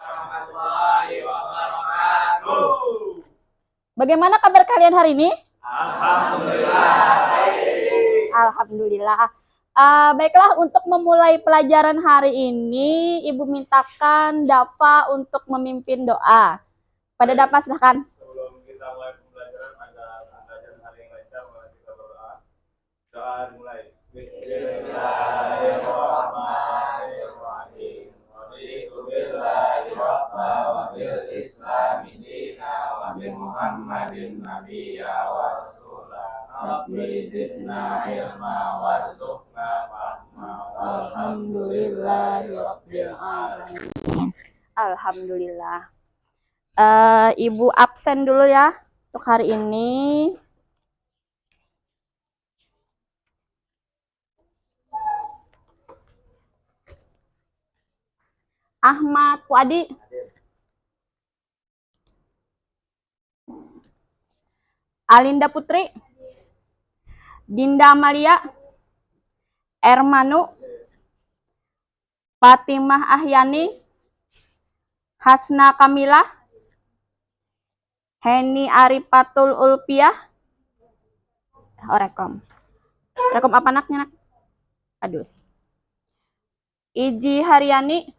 warahmatullahi wabarakatuh. Bagaimana kabar kalian hari ini? Alhamdulillah baik. Alhamdulillah. Baiklah, untuk memulai pelajaran hari ini, Ibu mintakan Dafa untuk memimpin doa. Pada Dafa silahkan. Sebelum kita mulai pembelajaran, ada pembelajaran hari yang lancar, mari kita berdoa. Doa dimulai. Bismillahirrahmanirrahim. Raditu billahi rabba wa bil islami dina wa bi Muhammadin nabiyya wa rasulah. Rabbi zidna ilma warzuqna fahma. Alhamdulillahirabbil alamin. Alhamdulillah. Ibu absen dulu ya untuk hari ini. Ahmad Puadi. Alinda Putri. Dinda Amalia. Ermanu. Fatimah Ahyani. Hasna Kamila. Heni Arifatul Ulpiah. Rekom. Rekom apa anaknya, nak? Adus. Iji Haryani.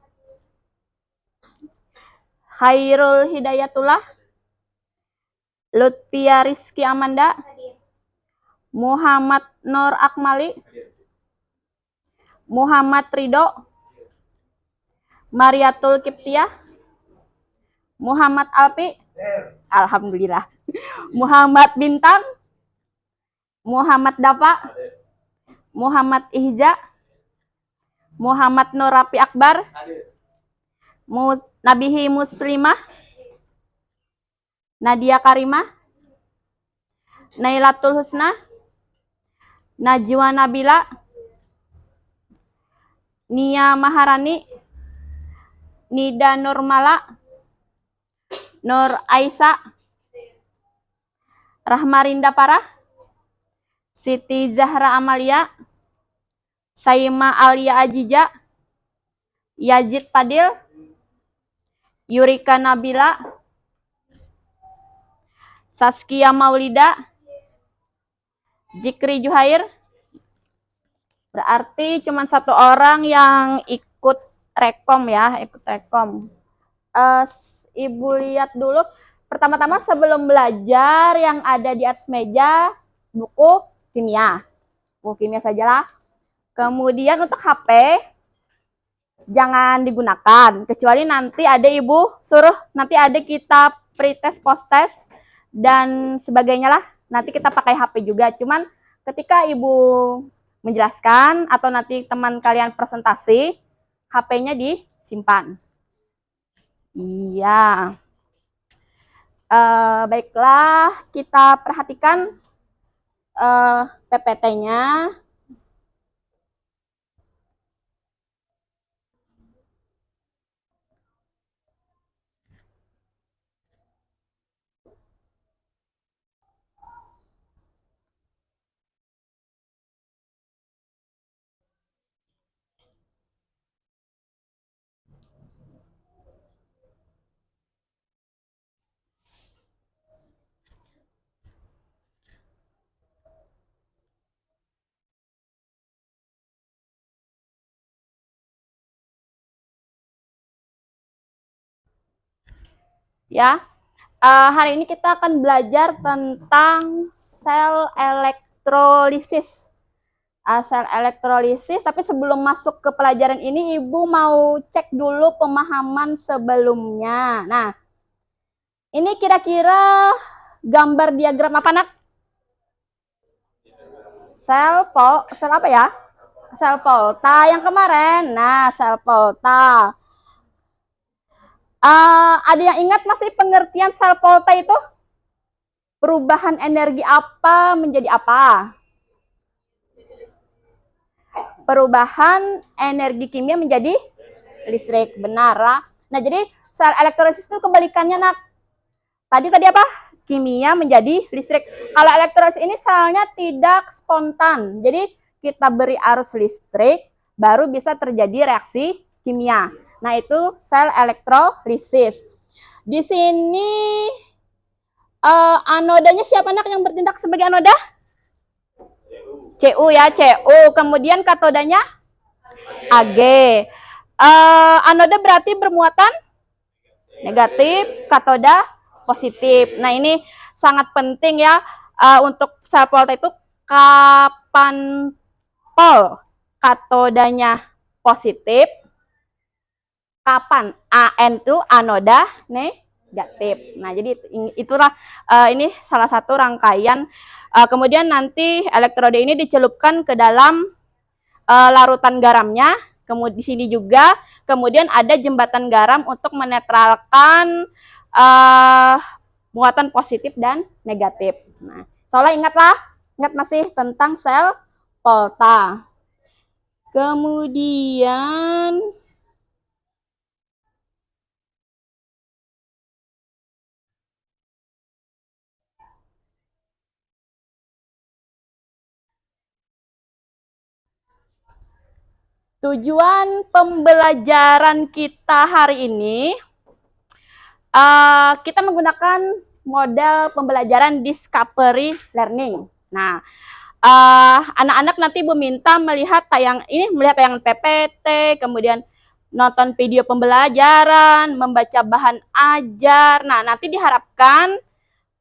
Khairul Hidayatullah. Lutfia Rizky Amanda. Muhammad Nur Akmali. Muhammad Ridho. Mariatul Kiptiah. Muhammad Alpi. Alhamdulillah. Muhammad Bintang. Muhammad Dafa. Muhammad Ihja. Muhammad Nur Rapi Akbar. Nabihi Muslimah. Nadia Karimah. Nailatul Husna. Najwa Nabila. Nia Maharani. Nida Nurmala. Nur Aisyah. Rahmarinda Parah. Siti Zahra Amalia. Saima Alia Ajija. Yazid Fadil. Yurika Nabila. Saskia Maulida. Jikri Juhair. Berarti cuma satu orang yang ikut rekom ya, ikut rekom. Ibu lihat dulu. Pertama-tama sebelum belajar yang ada di atas meja buku kimia. Buku kimia sajalah. Kemudian untuk HP jangan digunakan, kecuali nanti ada ibu suruh, nanti ada kita pretest, post-test dan sebagainya lah. Nanti kita pakai HP juga. Cuman ketika ibu menjelaskan atau nanti teman kalian presentasi, HP-nya disimpan. Iya. Baiklah, kita perhatikan PPT-nya. Ya, hari ini kita akan belajar tentang sel elektrolisis. Sel elektrolisis, tapi sebelum masuk ke pelajaran ini, Ibu mau cek dulu pemahaman sebelumnya. Nah, ini kira-kira gambar diagram apa, nak? Sel apa ya? Sel Volta yang kemarin. Nah, sel Volta. Ada yang ingat masih pengertian sel Volta itu? Perubahan energi apa menjadi apa? Perubahan energi kimia menjadi listrik. Benar. Nah, jadi sel elektrolisis itu kebalikannya, nak. Tadi apa? Kimia menjadi listrik. Kalau elektrolisis ini selnya tidak spontan. Jadi kita beri arus listrik, baru bisa terjadi reaksi kimia. Nah, itu sel elektrolisis. Di sini anodanya siapa nak yang bertindak sebagai anoda? Cu ya, Cu. Kemudian katodanya Ag. Anoda berarti bermuatan negatif, katoda positif. Nah, ini sangat penting ya untuk sel volta itu kapan pol katodanya positif, kapan An itu anoda negatif. Nah, jadi itulah ini salah satu rangkaian. Kemudian nanti elektroda ini dicelupkan ke dalam larutan garamnya. Kemudian di sini juga kemudian ada jembatan garam untuk menetralkan muatan positif dan negatif. Nah, soalnya ingat masih tentang sel volta. Kemudian tujuan pembelajaran kita hari ini, kita menggunakan model pembelajaran discovery learning. Nah, anak-anak nanti meminta melihat tayangan PPT, kemudian nonton video pembelajaran, membaca bahan ajar. Nah, nanti diharapkan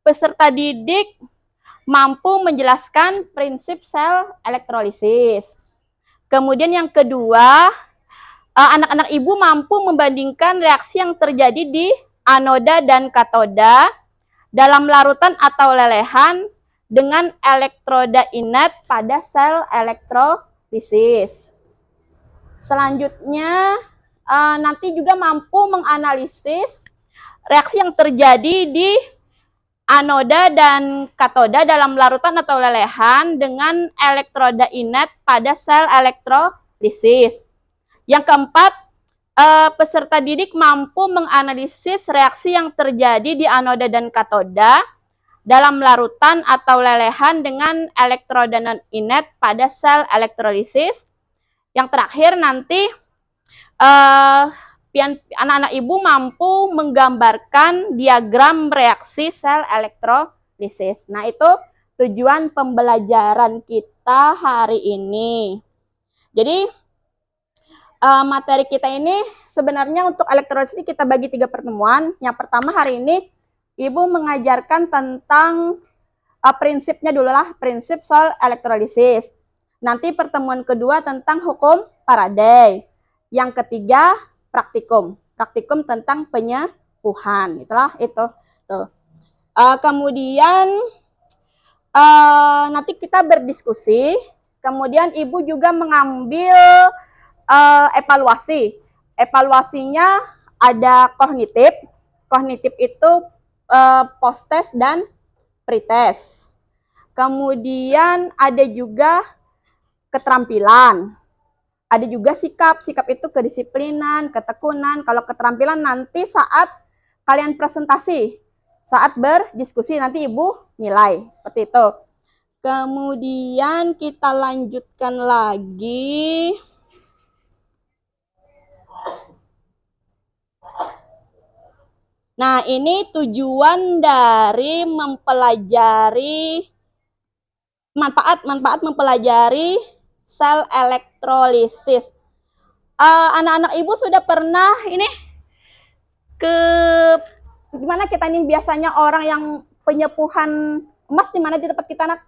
peserta didik mampu menjelaskan prinsip sel elektrolisis. Kemudian yang kedua, anak-anak ibu mampu membandingkan reaksi yang terjadi di anoda dan katoda dalam larutan atau lelehan dengan elektroda inert pada sel elektrolisis. Selanjutnya, nanti juga mampu menganalisis reaksi yang terjadi di anoda dan katoda dalam larutan atau lelehan dengan elektroda inert pada sel elektrolisis. Yang keempat, peserta didik mampu menganalisis reaksi yang terjadi di anoda dan katoda dalam larutan atau lelehan dengan elektroda non inert pada sel elektrolisis. Yang terakhir nanti anak-anak ibu mampu menggambarkan diagram reaksi sel elektrolisis. Nah, itu tujuan pembelajaran kita hari ini. Jadi, materi kita ini sebenarnya untuk elektrolisis kita bagi 3 pertemuan. Yang pertama hari ini, Ibu mengajarkan tentang prinsipnya dulu lah, prinsip sel elektrolisis. Nanti pertemuan kedua tentang hukum Faraday. Yang ketiga, praktikum tentang penyepuhan. Itulah itu. Tuh. Kemudian nanti kita berdiskusi. Kemudian Ibu juga mengambil evaluasi. Evaluasinya ada kognitif. Kognitif itu post-test dan pre-test. Kemudian ada juga keterampilan. Ada juga sikap. Sikap itu kedisiplinan, ketekunan. Kalau keterampilan nanti saat kalian presentasi, saat berdiskusi nanti Ibu nilai. Seperti itu. Kemudian kita lanjutkan lagi. Nah, ini tujuan dari mempelajari manfaat mempelajari sel elektrolisis. Anak-anak Ibu sudah pernah ini gimana kita ini biasanya orang yang penyepuhan emas di mana di tempat kita nak?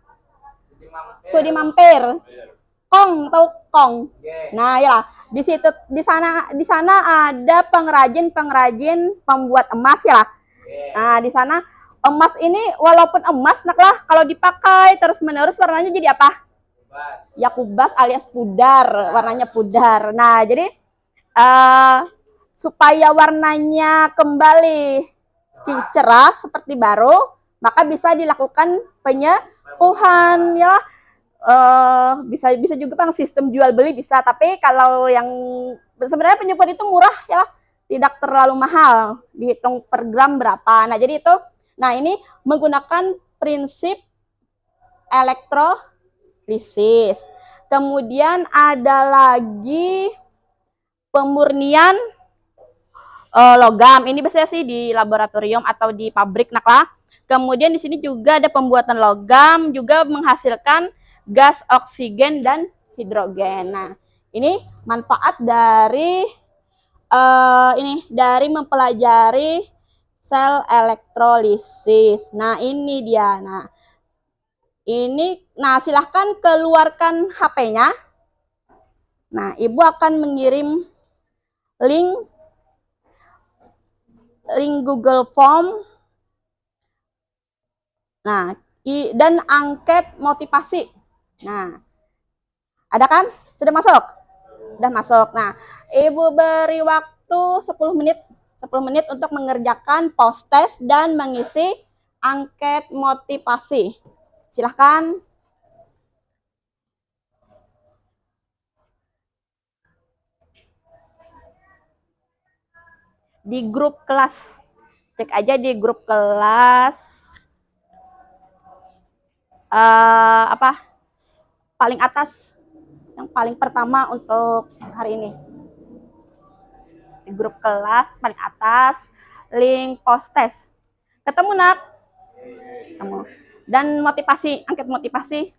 Sudi mampir. Kong, tahu Kong? Nah, ya, di sana ada pengrajin pembuat emas ya. Nah, di sana emas ini walaupun emas nak lah, kalau dipakai terus-menerus warnanya jadi apa? Ya kubas alias pudar, warnanya pudar. Nah, jadi supaya warnanya kembali cerah seperti baru, maka bisa dilakukan penyepuhan ya. Bisa juga Bang sistem jual beli bisa, tapi kalau yang sebenarnya penyepuhan itu murah ya, tidak terlalu mahal, dihitung per gram berapa. Nah, jadi itu. Nah, ini menggunakan prinsip elektrolisis. Kemudian ada lagi pemurnian logam. Ini biasanya sih di laboratorium atau di pabrik lah. Kemudian di sini juga ada pembuatan logam, juga menghasilkan gas oksigen dan hidrogen. Nah, ini manfaat dari dari mempelajari sel elektrolisis. Nah, ini dia. Nah, silahkan keluarkan HP-nya. Nah, Ibu akan mengirim link Google Form. Nah, dan angket motivasi. Nah, ada kan? Sudah masuk? Sudah masuk. Nah, Ibu beri waktu 10 menit. 10 menit untuk mengerjakan post test dan mengisi angket motivasi. Silahkan. Di grup kelas. Cek aja di grup kelas. Apa? Paling atas. Yang paling pertama untuk hari ini. Di grup kelas paling atas, link post test. Ketemu nak? Ketemu. Dan motivasi, angket motivasi.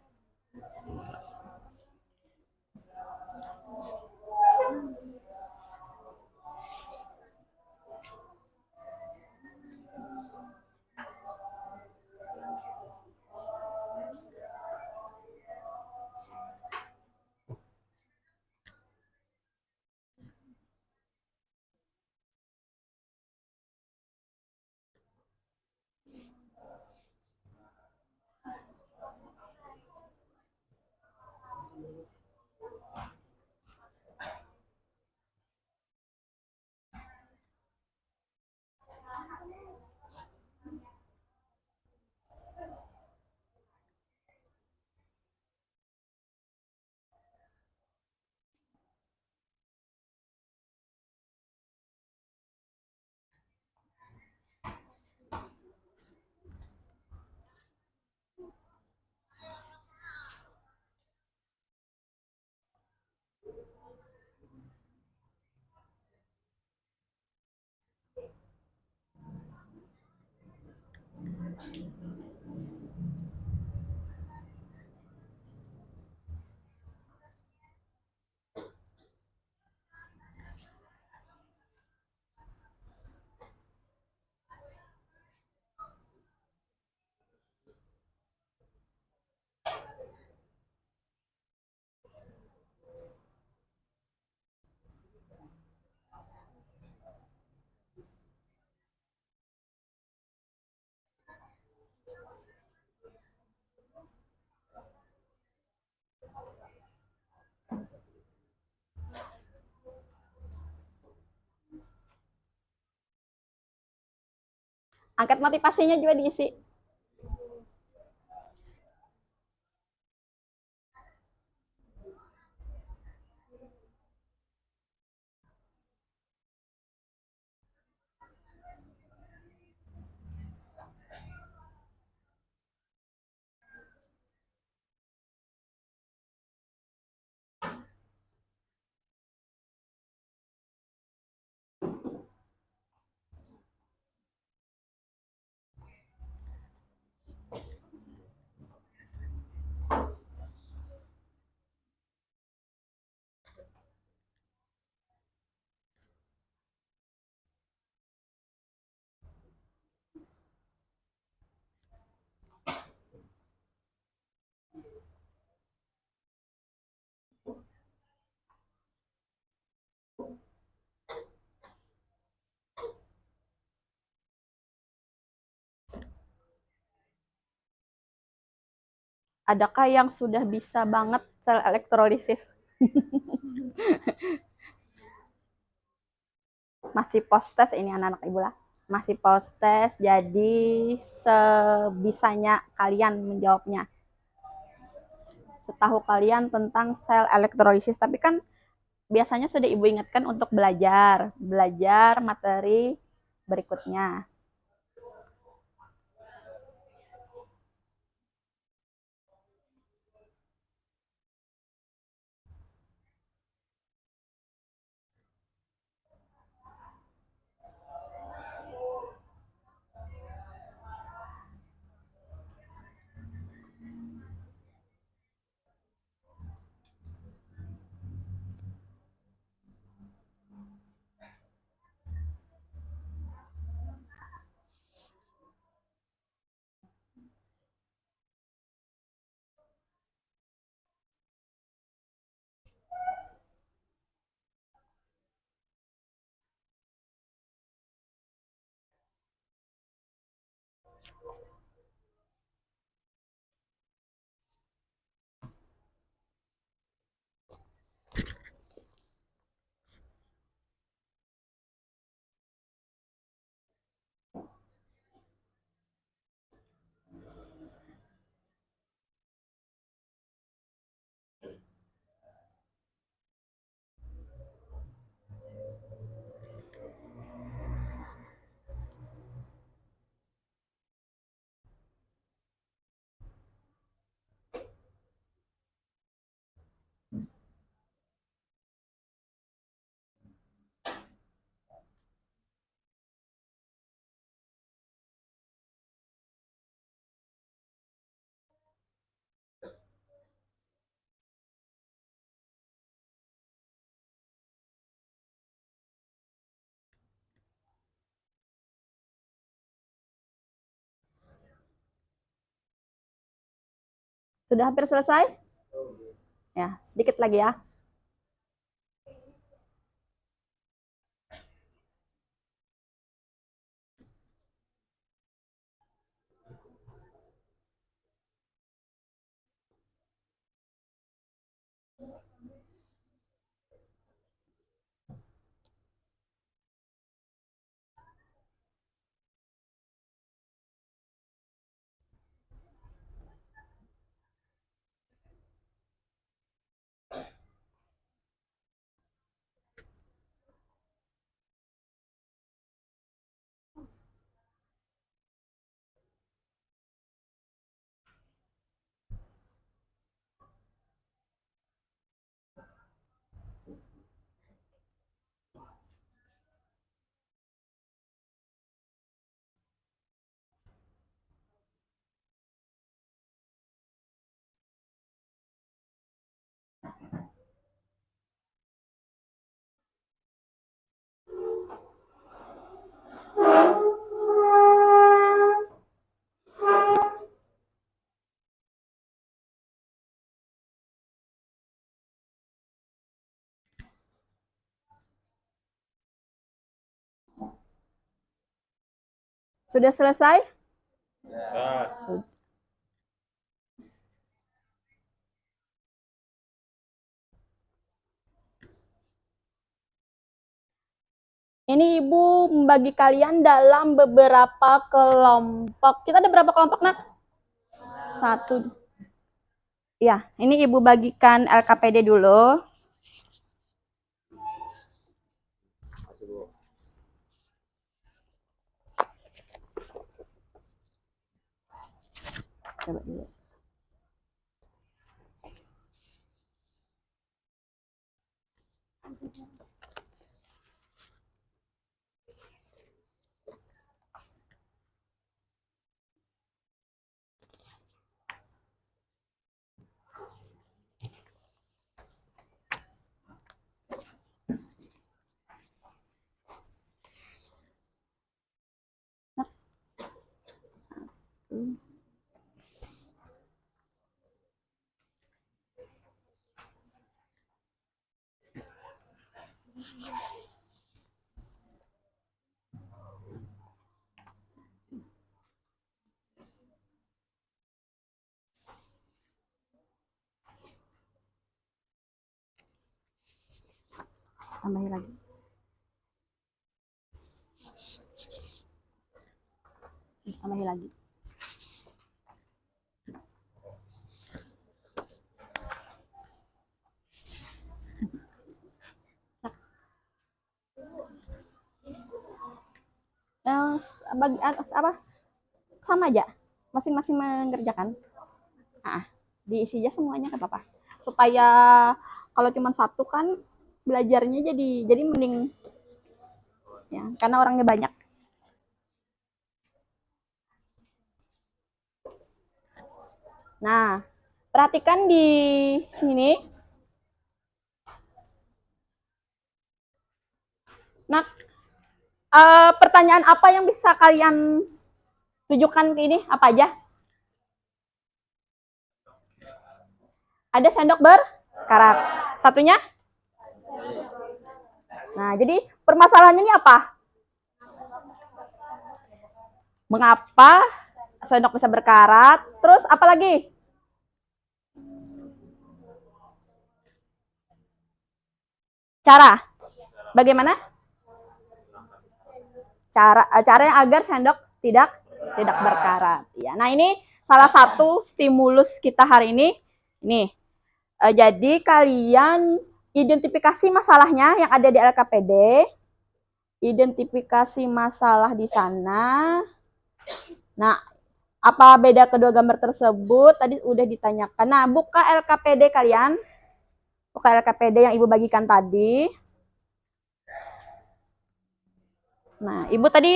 Angket motivasinya juga diisi. Adakah yang sudah bisa banget sel elektrolisis? Masih post test ini anak-anak Ibu lah. Masih post test, jadi sebisanya kalian menjawabnya. Setahu kalian tentang sel elektrolisis, tapi kan biasanya sudah Ibu ingatkan untuk belajar materi berikutnya. Sudah hampir selesai? Ya, sedikit lagi ya. Sudah selesai? Ya. Sudah. Ini Ibu membagi kalian dalam beberapa kelompok. Kita ada berapa kelompok, Nak? 1. Ya, ini Ibu bagikan LKPD dulu. Coba dulu. Tambahin lagi. Tambahin lagi. Bagi apa? Sama aja. Masing-masing mengerjakan. Diisi aja semuanya nggak apa-apa. Supaya kalau cuma satu kan belajarnya jadi mending ya, karena orangnya banyak. Nah, perhatikan di sini. Nah, pertanyaan apa yang bisa kalian tunjukkan ke ini? Apa aja? Ada sendok berkarat. Satunya? Nah, jadi permasalahannya ini apa? Mengapa Sendok bisa berkarat. Terus apa lagi? Cara. Bagaimana? Caranya agar sendok tidak berkarat. Ya. Nah, ini salah satu stimulus kita hari ini. Nih. Jadi kalian identifikasi masalahnya yang ada di LKPD. Identifikasi masalah di sana. Nah, apa beda kedua gambar tersebut? Tadi udah ditanyakan. Nah, buka LKPD kalian. Buka LKPD yang Ibu bagikan tadi. Nah, Ibu tadi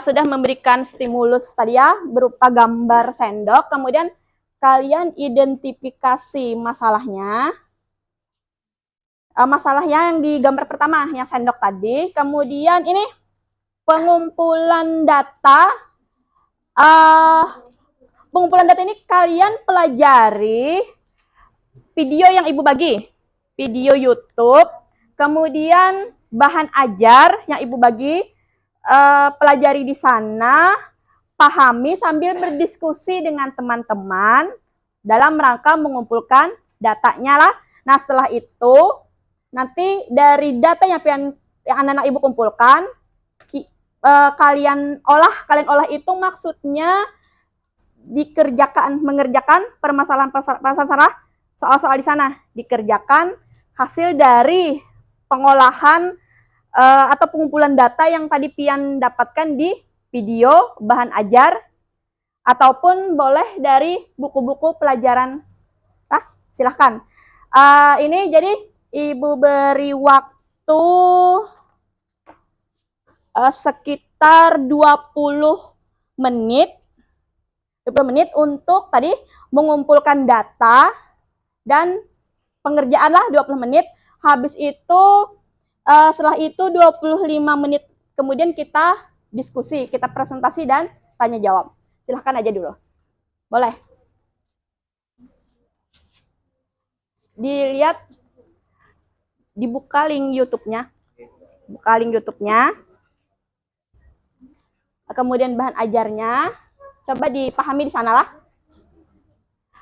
sudah memberikan stimulus tadi ya, berupa gambar sendok. Kemudian kalian identifikasi masalahnya. Masalahnya yang di gambar pertama, yang sendok tadi. Kemudian ini pengumpulan data. Pengumpulan data ini kalian pelajari video yang Ibu bagi. Video YouTube. Kemudian bahan ajar yang Ibu bagi. Pelajari di sana. Pahami sambil berdiskusi dengan teman-teman dalam rangka mengumpulkan datanya lah. Nah, setelah itu nanti dari data yang anak-anak Ibu kumpulkan, kalian olah itu maksudnya mengerjakan permasalahan soal-soal di sana, dikerjakan hasil dari pengolahan atau pengumpulan data yang tadi Pian dapatkan di video, bahan ajar, ataupun boleh dari buku-buku pelajaran. Silahkan. Ini jadi Ibu beri waktu sekitar 20 menit. 20 menit untuk tadi mengumpulkan data dan pengerjaan lah 20 menit. Habis itu setelah itu 25 menit kemudian kita diskusi, kita presentasi dan tanya jawab. Silahkan aja dulu. Boleh. Dilihat, dibuka link YouTube-nya. Buka link YouTube-nya. Kemudian bahan ajarnya. Coba dipahami di sana lah.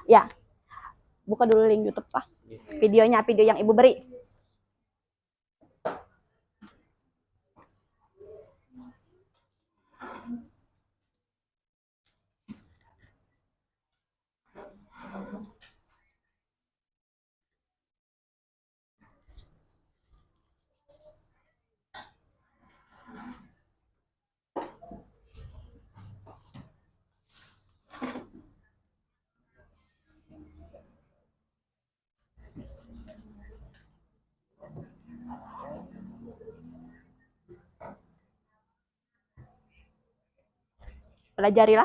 Ya. Buka dulu link YouTube lah. Videonya, video yang Ibu beri. Pelajarilah.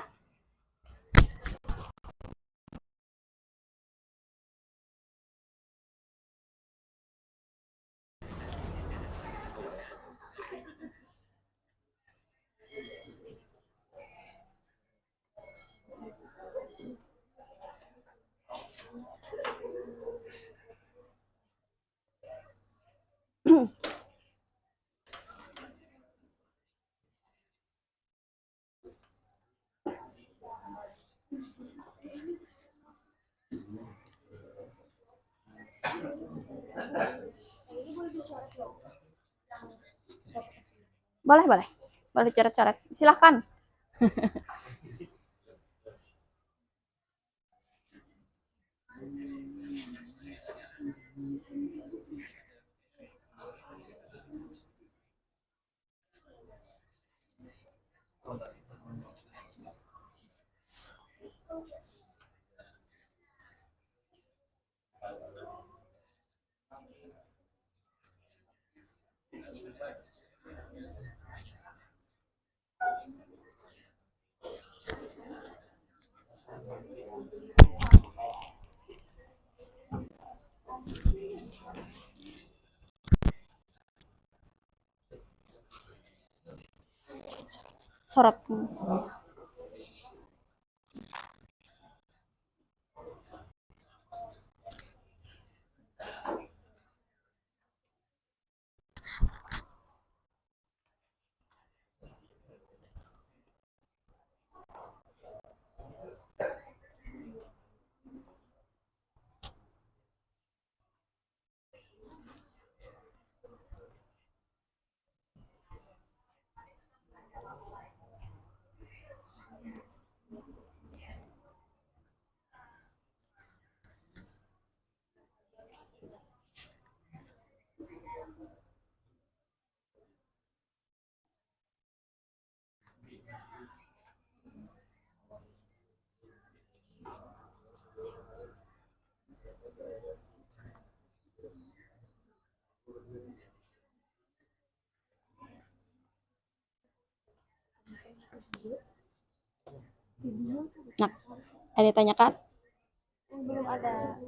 Boleh, boleh. Boleh coret-coret. Silahkan. Sorot. Nah, ada ditanyakan? Belum ada.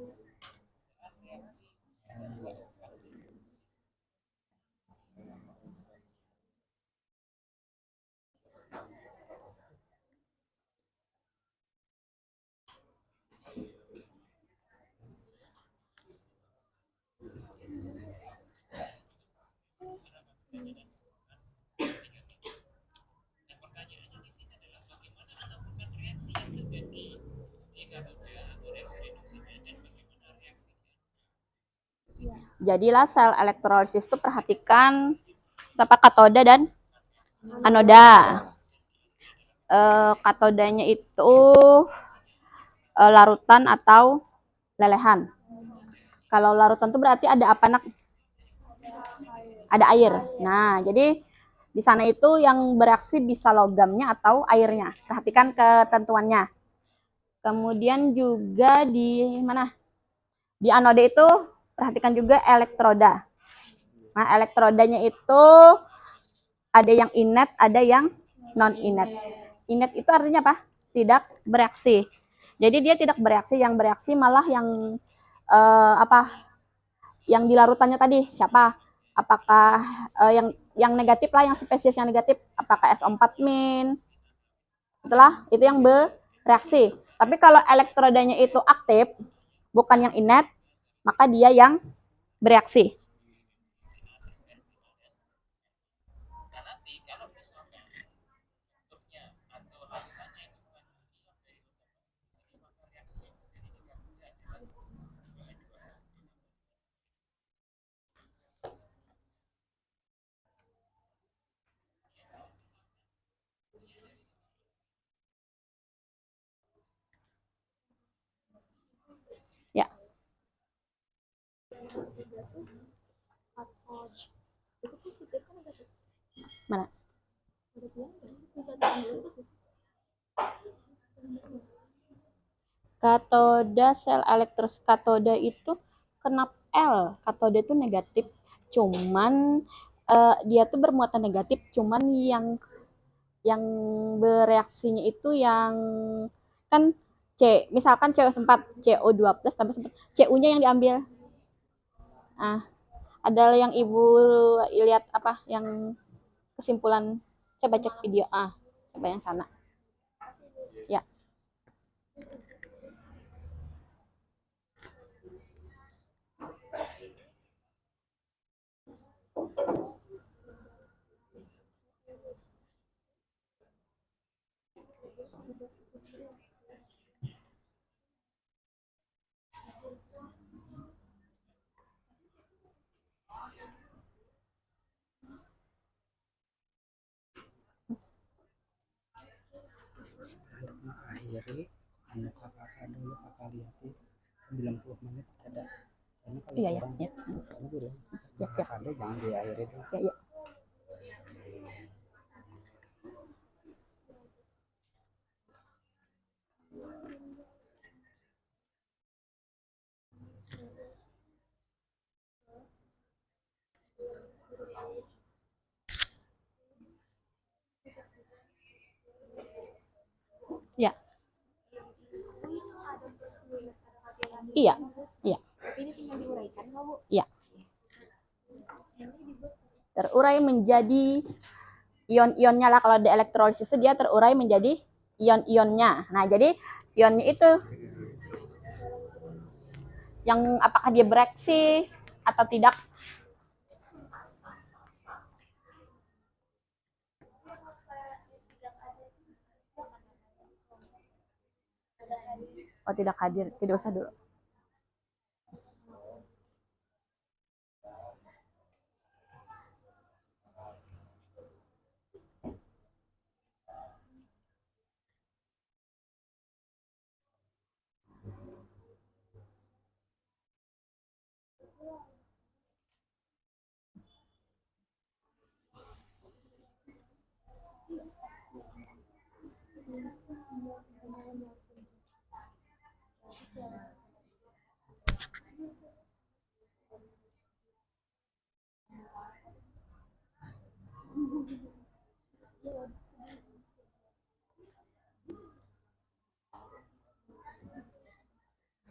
Jadilah sel elektrolisis itu perhatikan apa katoda dan anoda. Katodanya itu larutan atau lelehan. Kalau larutan itu berarti ada apa, Nak? Ada air. Nah, jadi di sana itu yang bereaksi bisa logamnya atau airnya. Perhatikan ketentuannya. Kemudian juga di mana? Di anoda itu perhatikan juga elektroda. Nah, elektrodanya itu ada yang inet, ada yang non inet. Inet itu artinya apa? Tidak bereaksi. Jadi dia tidak bereaksi, yang bereaksi malah yang apa? Yang di larutannya tadi siapa? Apakah yang negatif lah, yang spesies yang negatif, apakah SO4-. Setelah itu yang bereaksi. Tapi kalau elektrodanya itu aktif, bukan yang inet, maka dia yang bereaksi. Ya. Mana? Katoda sel elektros katoda itu kenapa L? Katoda itu negatif. Cuman dia tuh bermuatan negatif, cuman yang bereaksinya itu yang kan C, misalkan CO4, CO2+ tambah sempat, CU-nya yang diambil. Ah, ada yang Ibu lihat apa yang kesimpulan, coba cek video, coba yang sana. Ya. Akhiri anu kakak dulu kakak lihat 90 menit ada karena kalau Iya, orang ya. karena dulu Ya. ada jangan diakhiri tuh. Ya. Ya. Iya. Iya. Ini tinggal diuraikan nggak, Bu? Iya. Terurai menjadi ion-ionnya lah, kalau di elektrolisis dia terurai menjadi ion-ionnya. Nah, jadi ionnya itu yang apakah dia bereaksi atau tidak. Oh, tidak hadir, tidak usah dulu.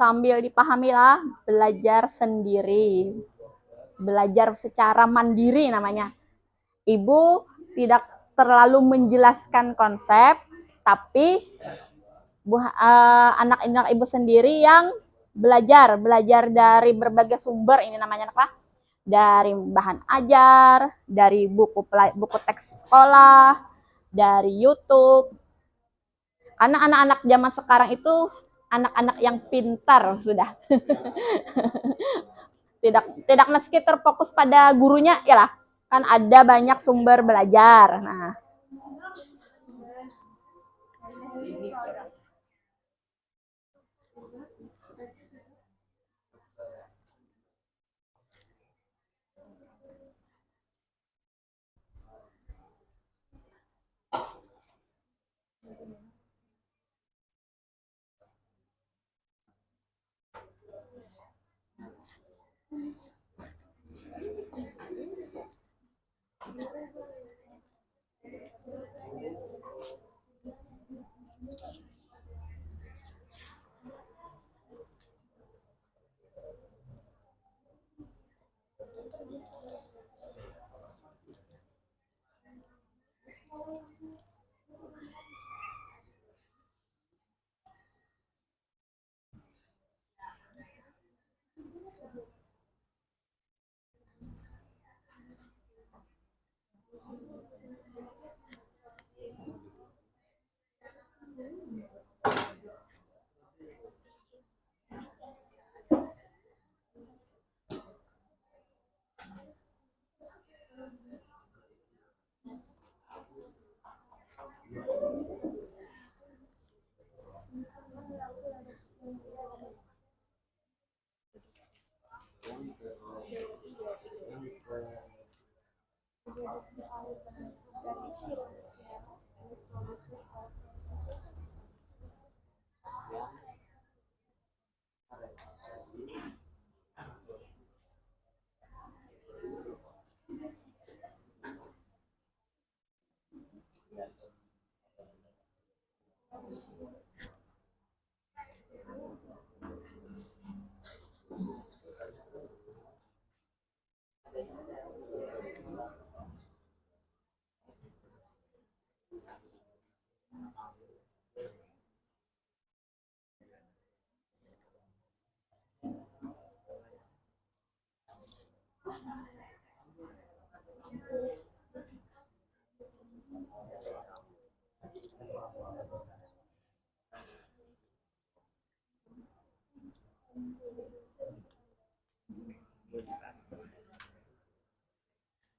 sambil dipahamilah, belajar sendiri. Belajar secara mandiri namanya. Ibu tidak terlalu menjelaskan konsep, tapi anak-anak ibu sendiri yang belajar dari berbagai sumber, ini namanya apa? Dari bahan ajar, dari buku teks sekolah, dari YouTube. Karena anak-anak zaman sekarang itu anak-anak yang pintar sudah. tidak meski terfokus pada gurunya, ya lah. Kan ada banyak sumber belajar. Nah,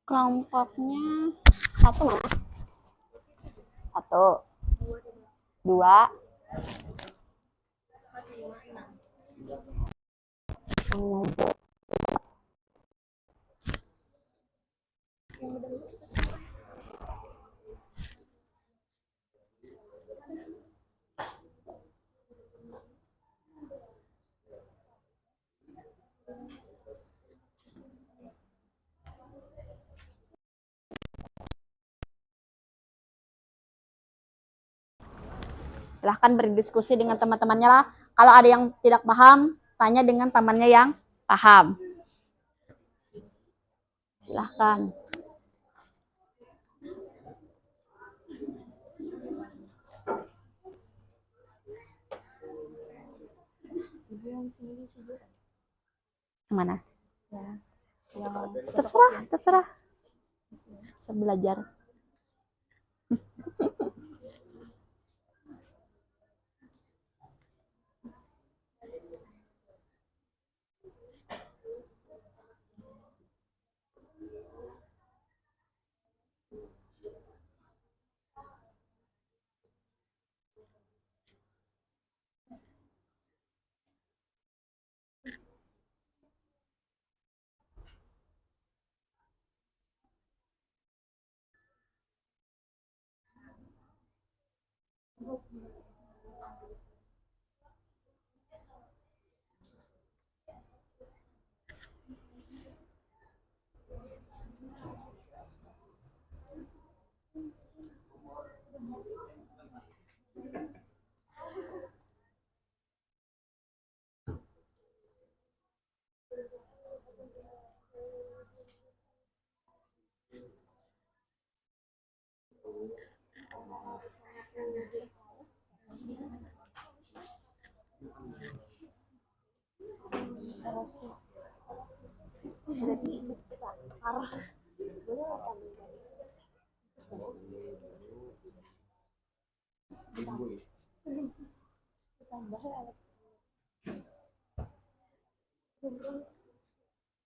kelompoknya satu mana? Satu, dua, silahkan berdiskusi dengan teman-temannya lah. Kalau ada yang tidak paham, tanya dengan temannya yang paham. Silahkan. Mana? Ya. Terserah. Bisa belajar.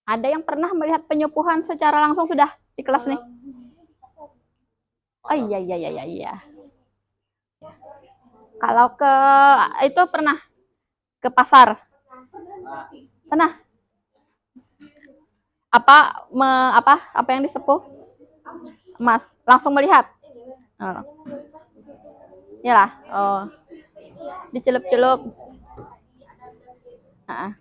Ada yang pernah melihat penyembuhan secara langsung sudah di kelas nih? Oh iya iya iya iya. Kalau ke itu pernah ke pasar? Pernah? Apa yang disepuh? Emas. Langsung melihat? Oh, langsung. Iyalah. Oh. Dicelup-celup. Ah.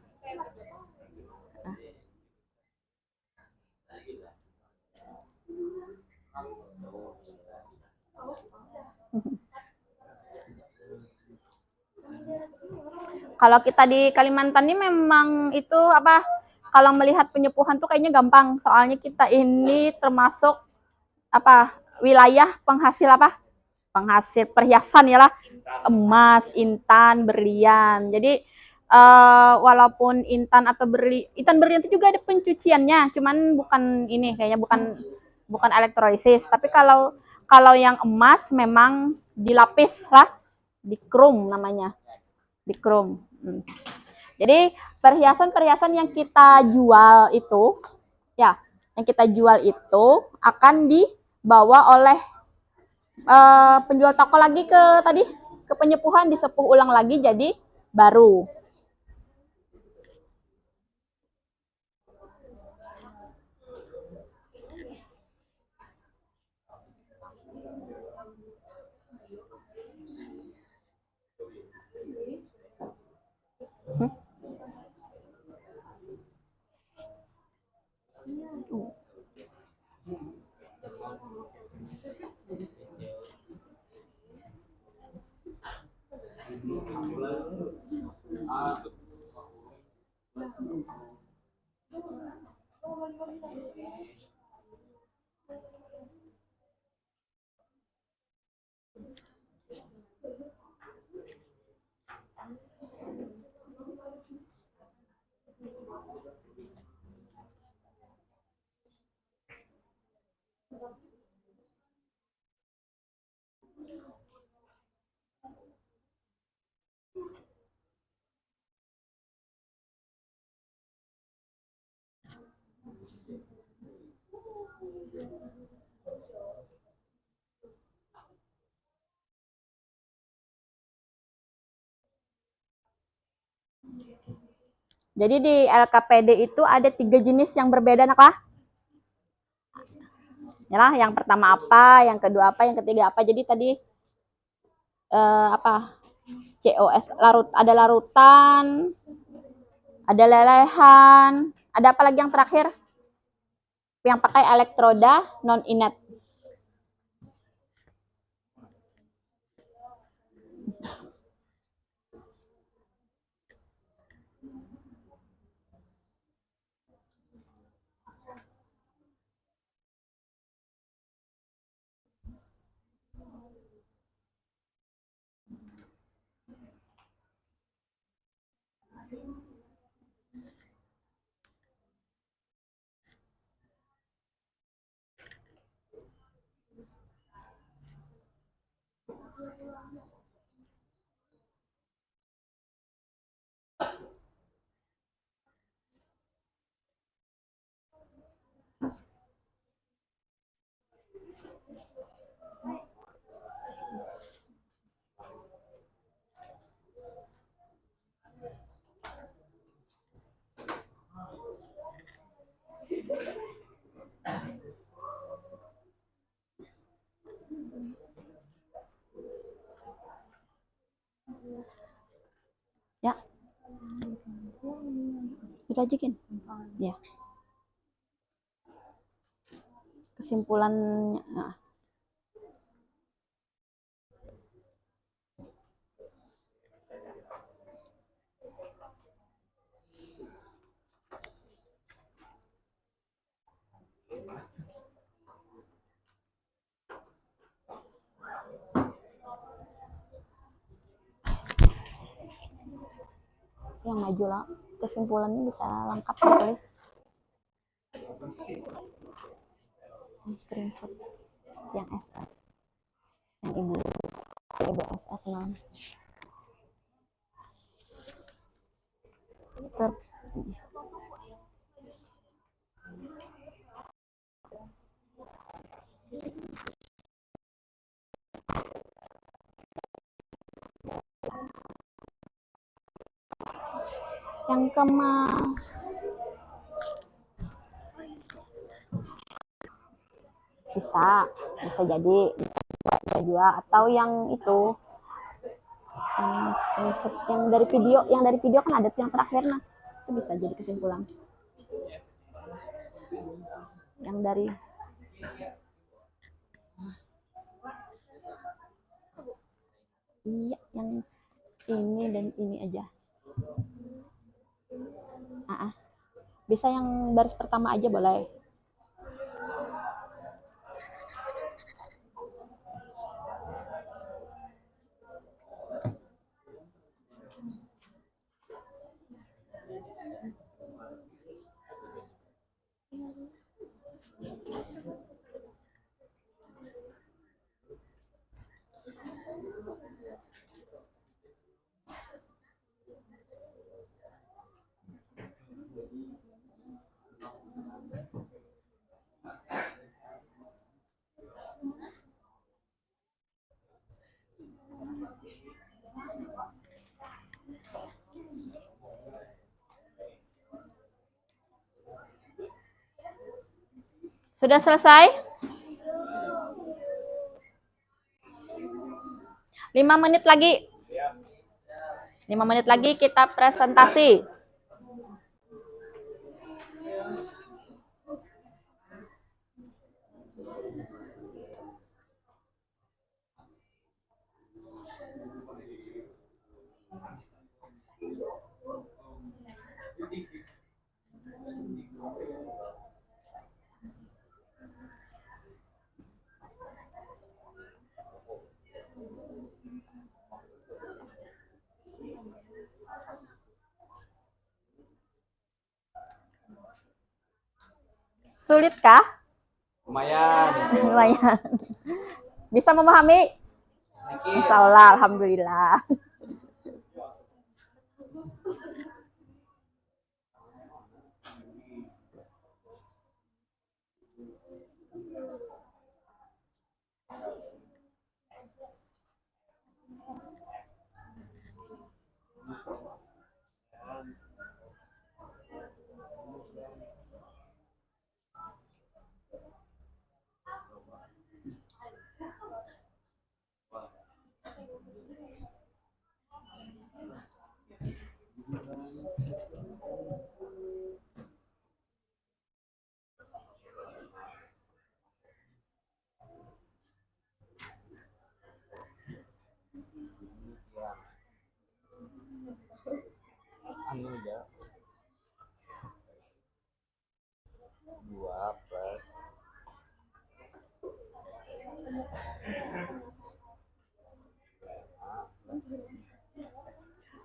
Kalau kita di Kalimantan ini memang itu apa? Kalau melihat penyembuhan tuh kayaknya gampang. Soalnya kita ini termasuk apa? Wilayah penghasil apa? Penghasil perhiasan ya lah. Emas, intan, berlian. Jadi walaupun intan berlian itu juga ada pencuciannya, cuman bukan ini kayaknya bukan elektrolisis. Tapi kalau yang emas memang dilapis lah, dikrum namanya, dikrum. Jadi perhiasan-perhiasan yang kita jual itu, ya, yang kita jual itu akan dibawa oleh penjual toko lagi ke penyepuhan, disepuh ulang lagi jadi baru. Jadi di LKPD itu ada 3 jenis yang berbeda, nak lah. Yalah, yang pertama apa, yang kedua apa, yang ketiga apa. Jadi tadi apa? COS ada larutan, ada lelehan, ada apa lagi yang terakhir? Yang pakai elektroda non inet. Ya. Dirajikin. Ya. Kesimpulannya. Nah. Yang maju lah. kesimpulannya bisa lengkap gitu ya. Screenshot yang SS, yang ibu SS non. Yang bisa jadi bisa juga, atau yang itu yang dari video kan ada yang terakhir, nah itu bisa jadi kesimpulan yang dari iya yang ini dan ini aja. Bisa yang baris pertama aja boleh. Sudah selesai? 5 menit lagi. 5 menit lagi kita presentasi. Sulitkah? Lumayan. Lumayan. Bisa memahami? Insya Allah, alhamdulillah. Anu ya. 2 plus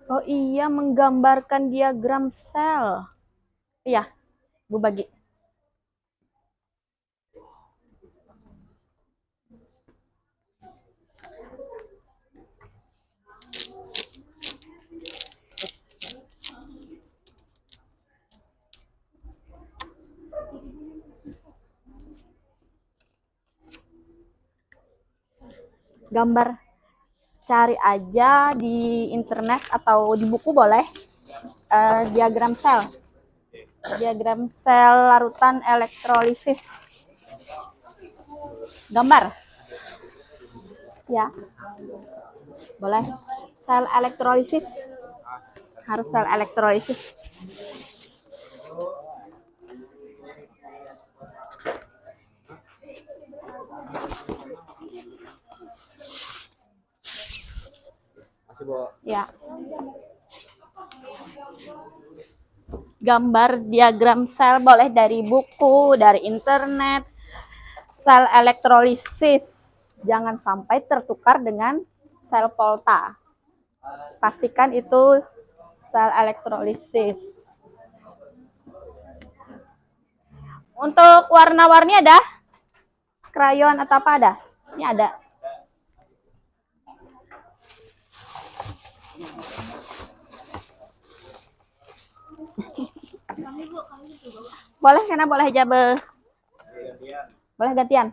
Oh iya, menggambarkan diagram sel. Iya, Bu bagi. Gambar, cari aja di internet atau di buku boleh. Diagram sel larutan elektrolisis. Gambar ya, boleh. Sel elektrolisis, harus sel elektrolisis. masih bawa. Ya. Gambar diagram sel boleh dari buku, dari internet. Sel elektrolisis, jangan sampai tertukar dengan sel volta. Pastikan itu sel elektrolisis. Untuk warna-warni ada? Krayon atau apa ada? Ini ada. Boleh karena boleh aja boleh gantian.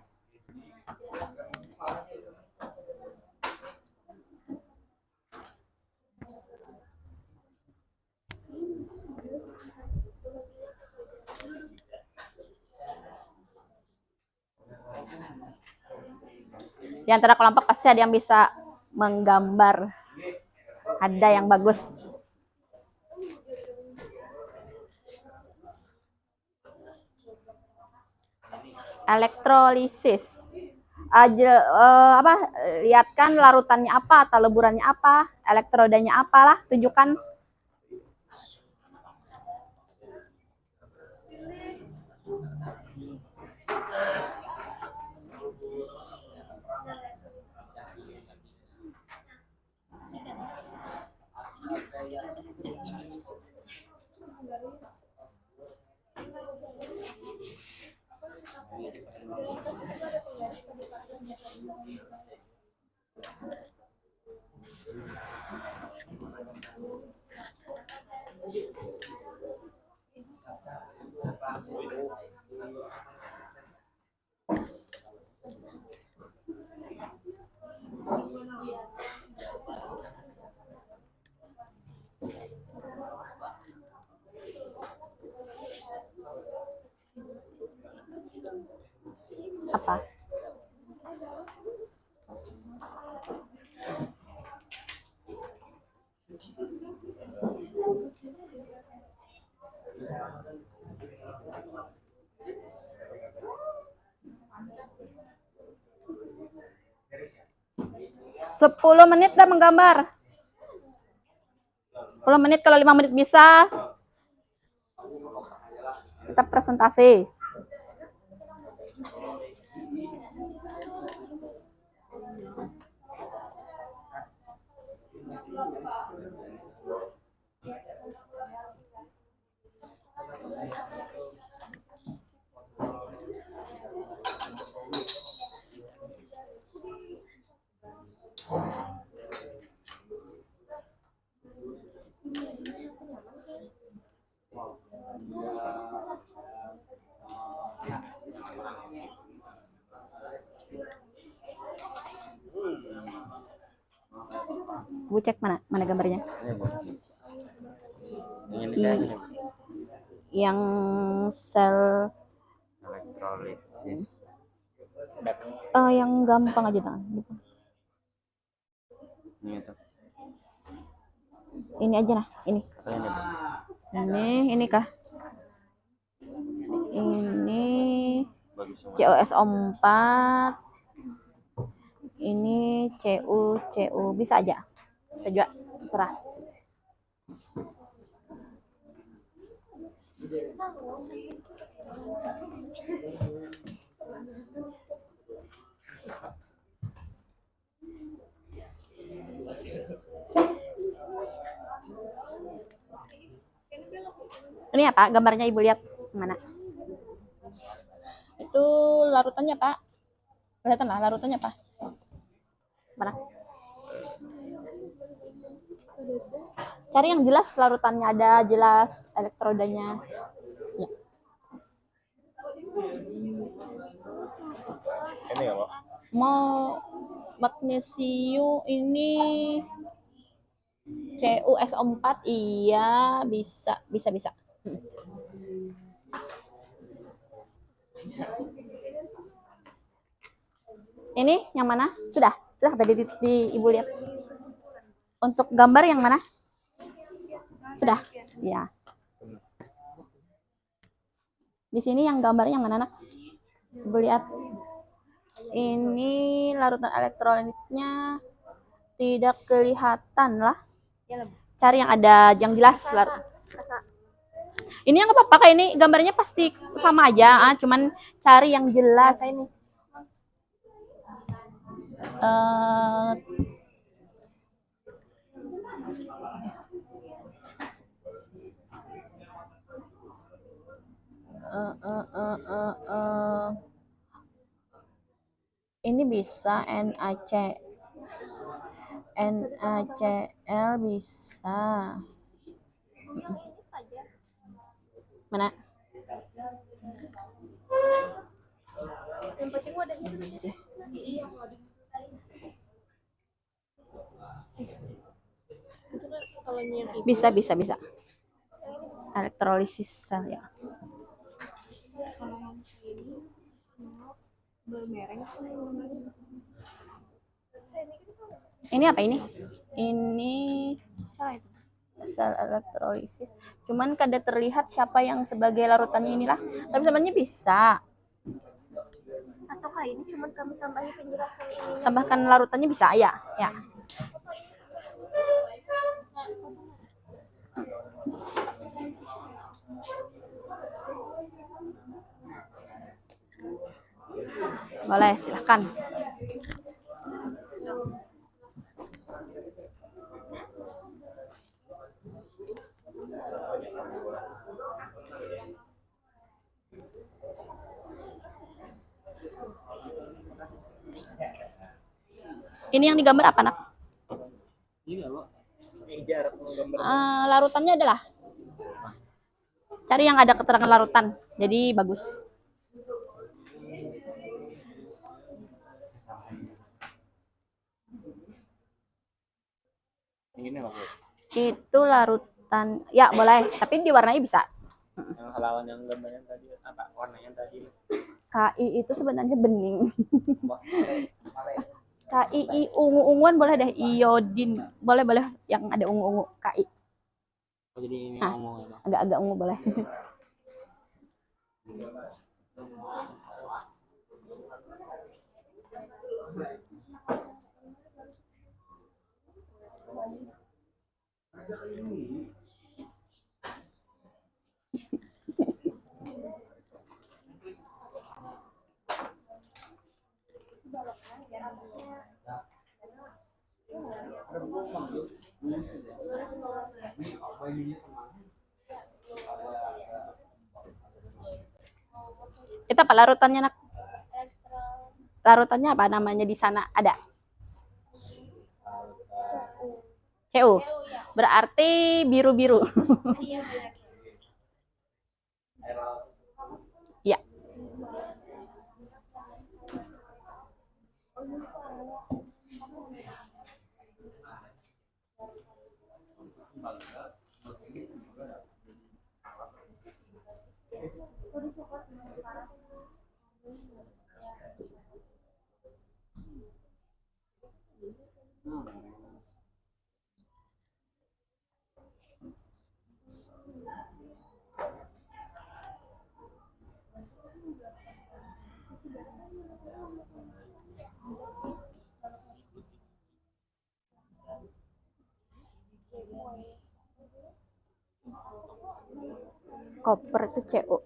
Di antara kelompok pasti ada yang bisa menggambar. Ada yang bagus. Elektrolisis. Apa? Lihatkan larutannya apa, atau leburannya apa, elektrodanya apalah, tunjukkan. Apa? Sepuluh menit dah menggambar. 10 menit, kalau 5 menit bisa kita presentasi. Bu cek mana gambarnya? Yang sel Elektrolisis. yang gampang aja tangan. Ini aja nah, ini. Ini kah? Ini COSO4. Ini CU bisa aja. Bisa juga, terserah. Ini apa? Gambarnya Ibu lihat mana? Itu larutannya, Pak. Kelihatan lah larutannya, Pak. Mana? Cari yang jelas larutannya, ada jelas elektrodanya. Ya. Ini ya, Pak? Mau magnesium ini CuSO4, iya bisa. Ini yang mana? Sudah tadi di Ibu lihat. Untuk gambar yang mana? Sudah. Ya. Di sini yang gambarnya yang mana, Nak? Ibu lihat. Ini larutan elektrolitnya tidak kelihatan lah. Cari yang ada yang jelas. Ini yang apa-apa, kayak ini gambarnya pasti sama aja, cuman cari yang jelas. Eh, eh, eh, eh. Ini bisa NaCl bisa. Mana? Yang penting wadahnya kalau nyeri Bisa, bisa, bisa. Elektrolisis sel ya. kalau yang ini bermereng sih. Ini apa ini? Ini Salah itu. sel elektrolisis. Cuman kada terlihat siapa yang sebagai larutannya inilah. Tapi sebenarnya bisa. Ataukah ini cuma kami tambahin penjelasan ini? Tambahkan larutannya bisa ya. Ya. Boleh, silahkan. Ini yang digambar apa, Nak? Larutannya adalah cari yang ada keterangan larutan. Jadi bagus. Itu larutan. Ya, boleh. Tapi diwarnai bisa. Yang halaman yang gambarnya tadi apa warnanya tadi? KI itu sebenarnya bening. KI ungu-unguan boleh deh, iodin. Boleh yang ada ungu-ungu KI. Jadi ini Ah, ngomong ya. agak-agak ungu boleh. Itu apa larutannya, Nak? Larutannya apa namanya di sana? Ada. CU. Berarti biru-biru. Ya. Koper itu CU.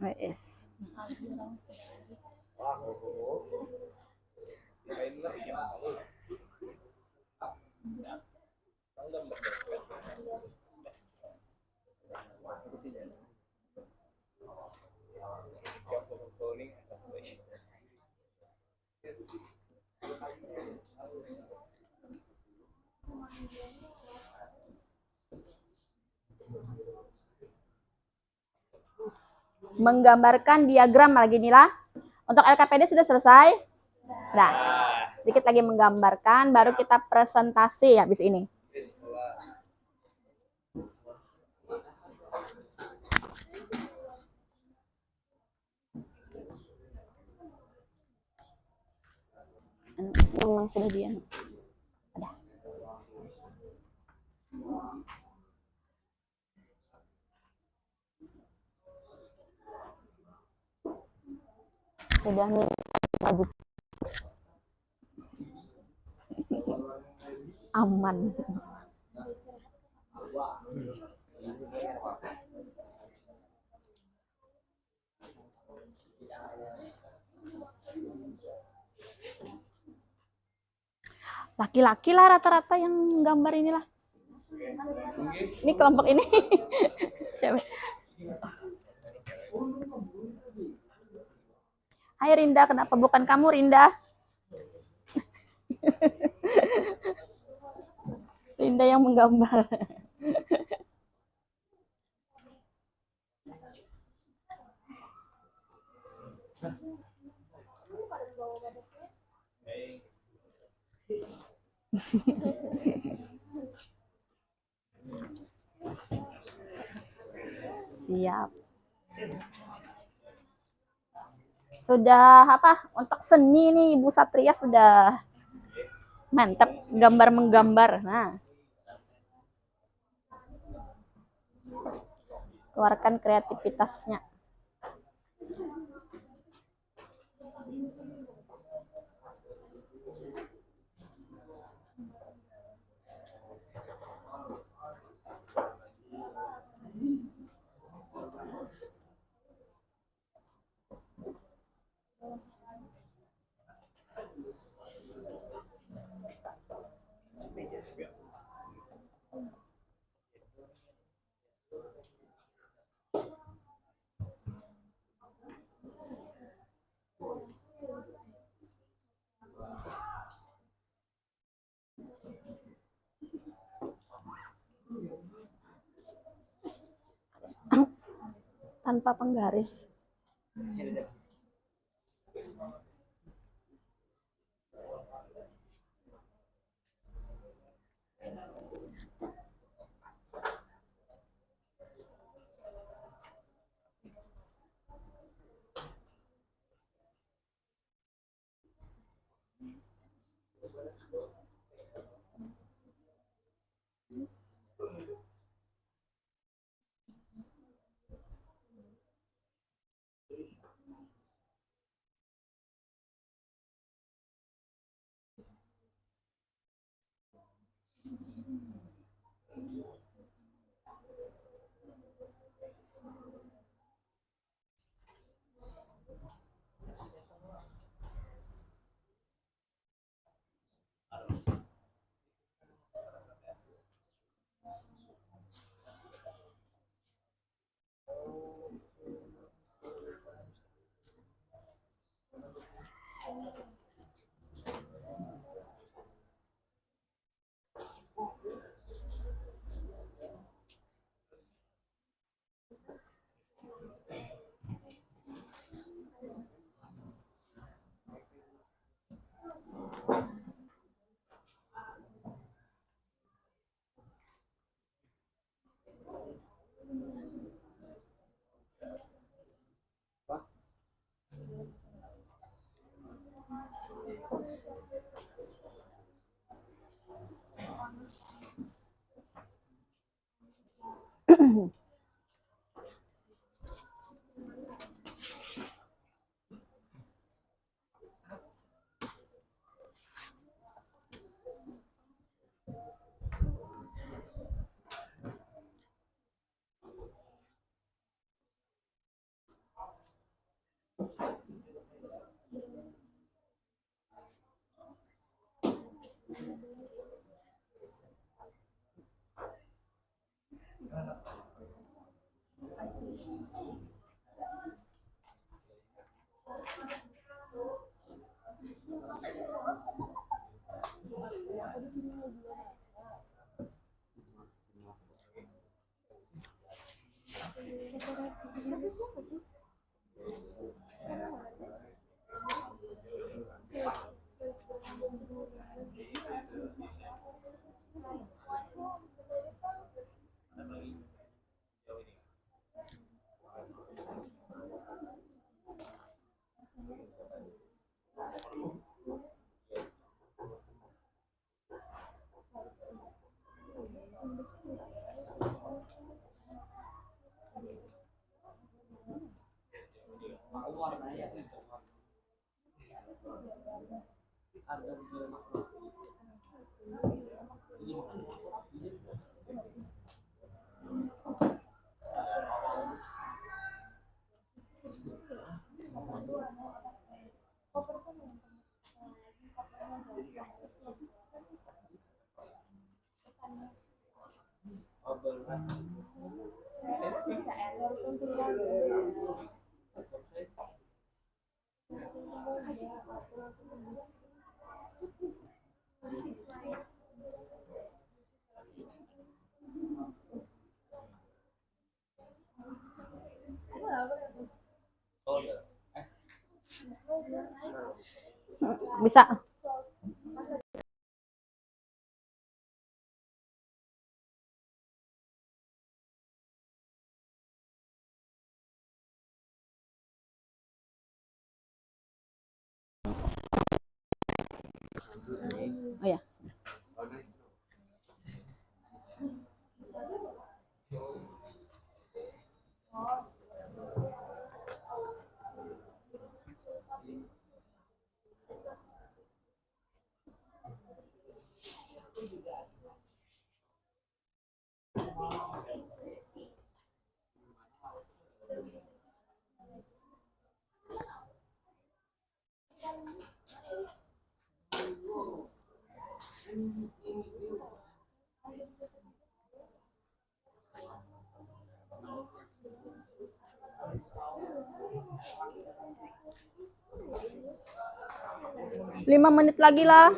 Wes. Menggambarkan diagram lagi inilah. Untuk LKPD sudah selesai. Nah, sedikit lagi menggambarkan, baru kita presentasi habis ini. Memang sudah dia. Ada. Sudah lagi aman. Laki-laki lah rata-rata yang gambar inilah. Ini kelompok ini. Cewek. Hai Rinda, kenapa bukan kamu Rinda? Rinda yang menggambar. Siap. Sudah apa? Untuk seni nih Ibu Satria sudah mantap gambar menggambar. Nah. Keluarkan kreativitasnya. Tanpa penggaris. Bisa. Oh ya. Lima menit lagi lah.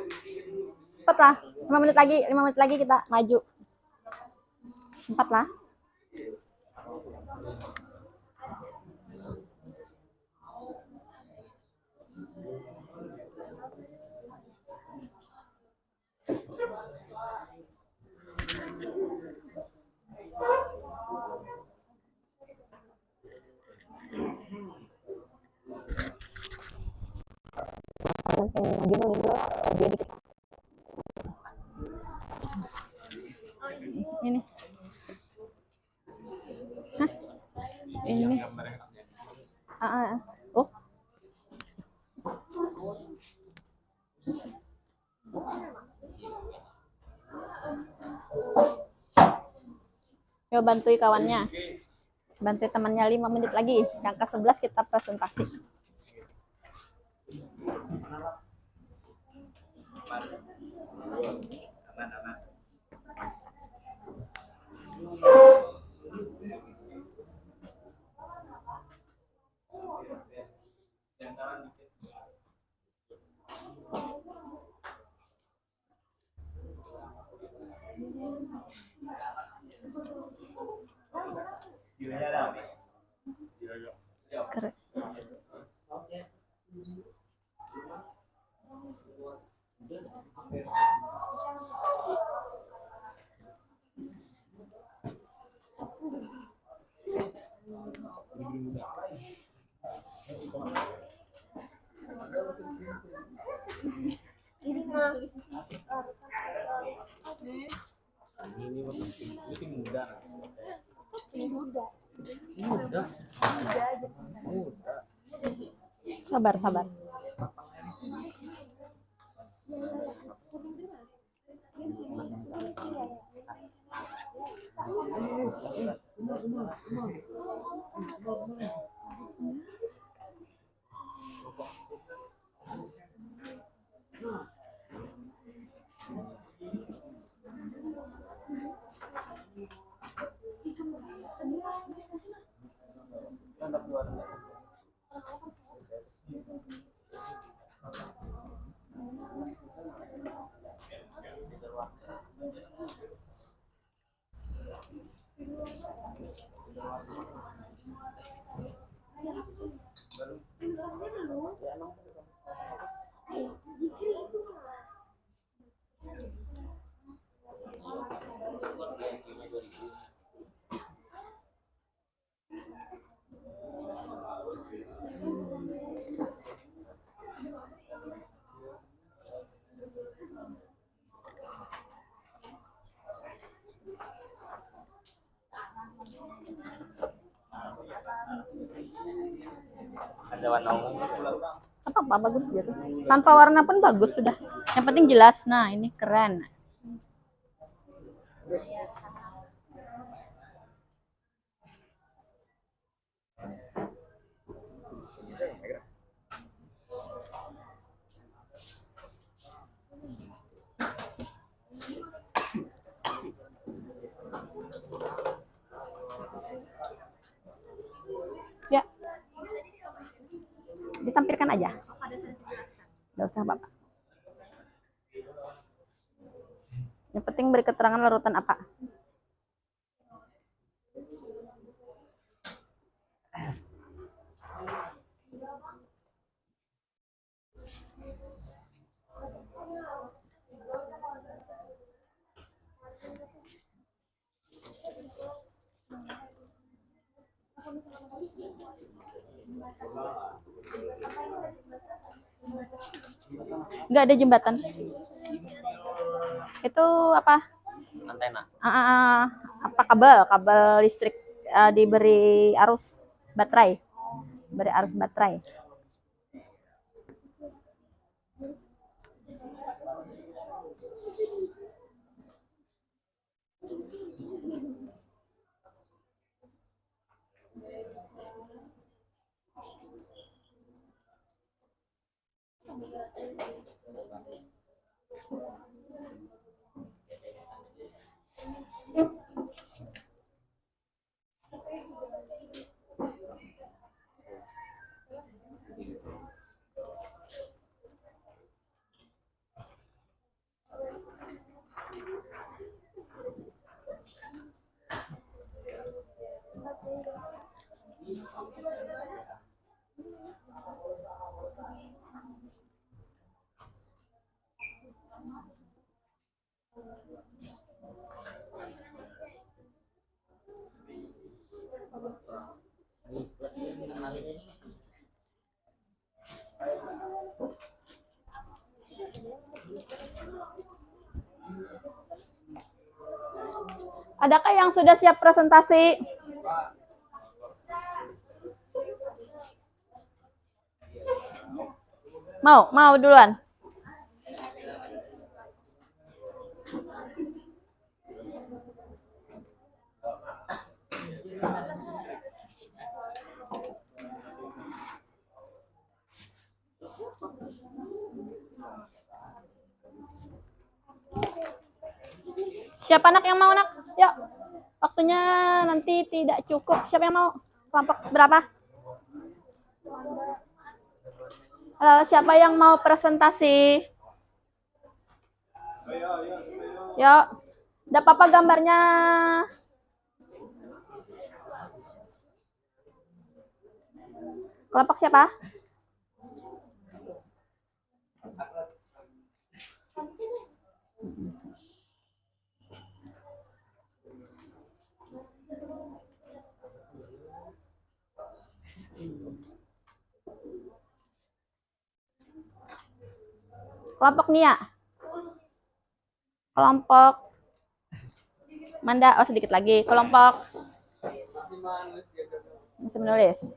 Cepat lah. 5 menit lagi. 5 menit lagi kita maju. Sempat lah. Ini. Hah? Ini. Oh. Yuk bantui kawannya. Bantu temannya 5 menit lagi. Yang ke-11 kita presentasi. Keren. Sabar, sabar. Ada warna ungu. Apa bagus gitu. Tanpa warna pun bagus sudah. Yang penting jelas. Nah, ini keren. Ya. Ditampilkan aja. Nggak usah, Bapak. Yang penting beri keterangan larutan apa. Nggak ada jembatan. Itu apa? Antena. Apa kabel listrik, diberi arus baterai. Beri arus baterai. Adakah yang sudah siap presentasi? Mau duluan. Siapa anak yang mau, nak? Yuk. Waktunya nanti tidak cukup. Siapa yang mau? Kelompok berapa? Siapa yang mau presentasi? Yuk. Udah apa gambarnya? Kelompok siapa? Kelompok Nia. Kelompok Manda. Oh, sedikit lagi. Kelompok masih menulis.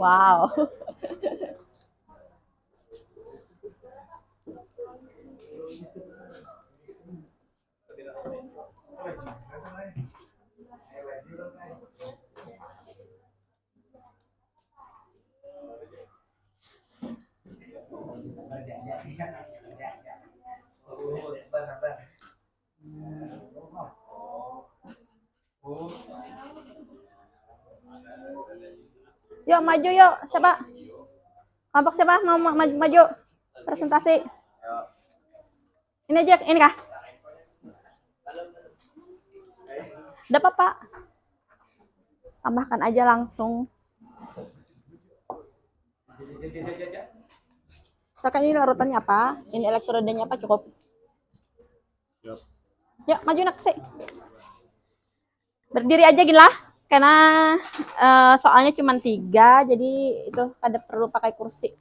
Wow. Yuk maju yuk, siapa? Kelompok siapa mau maju? Presentasi. Ini aja, ini kah? Dapat Pak. Tambahkan aja langsung. Misalkan ini larutannya apa? Ini elektrodanya apa? Cukup. Yuk maju nak sih. Berdiri aja gini lah. Karena soalnya cuma 3, jadi itu ada perlu pakai kursi.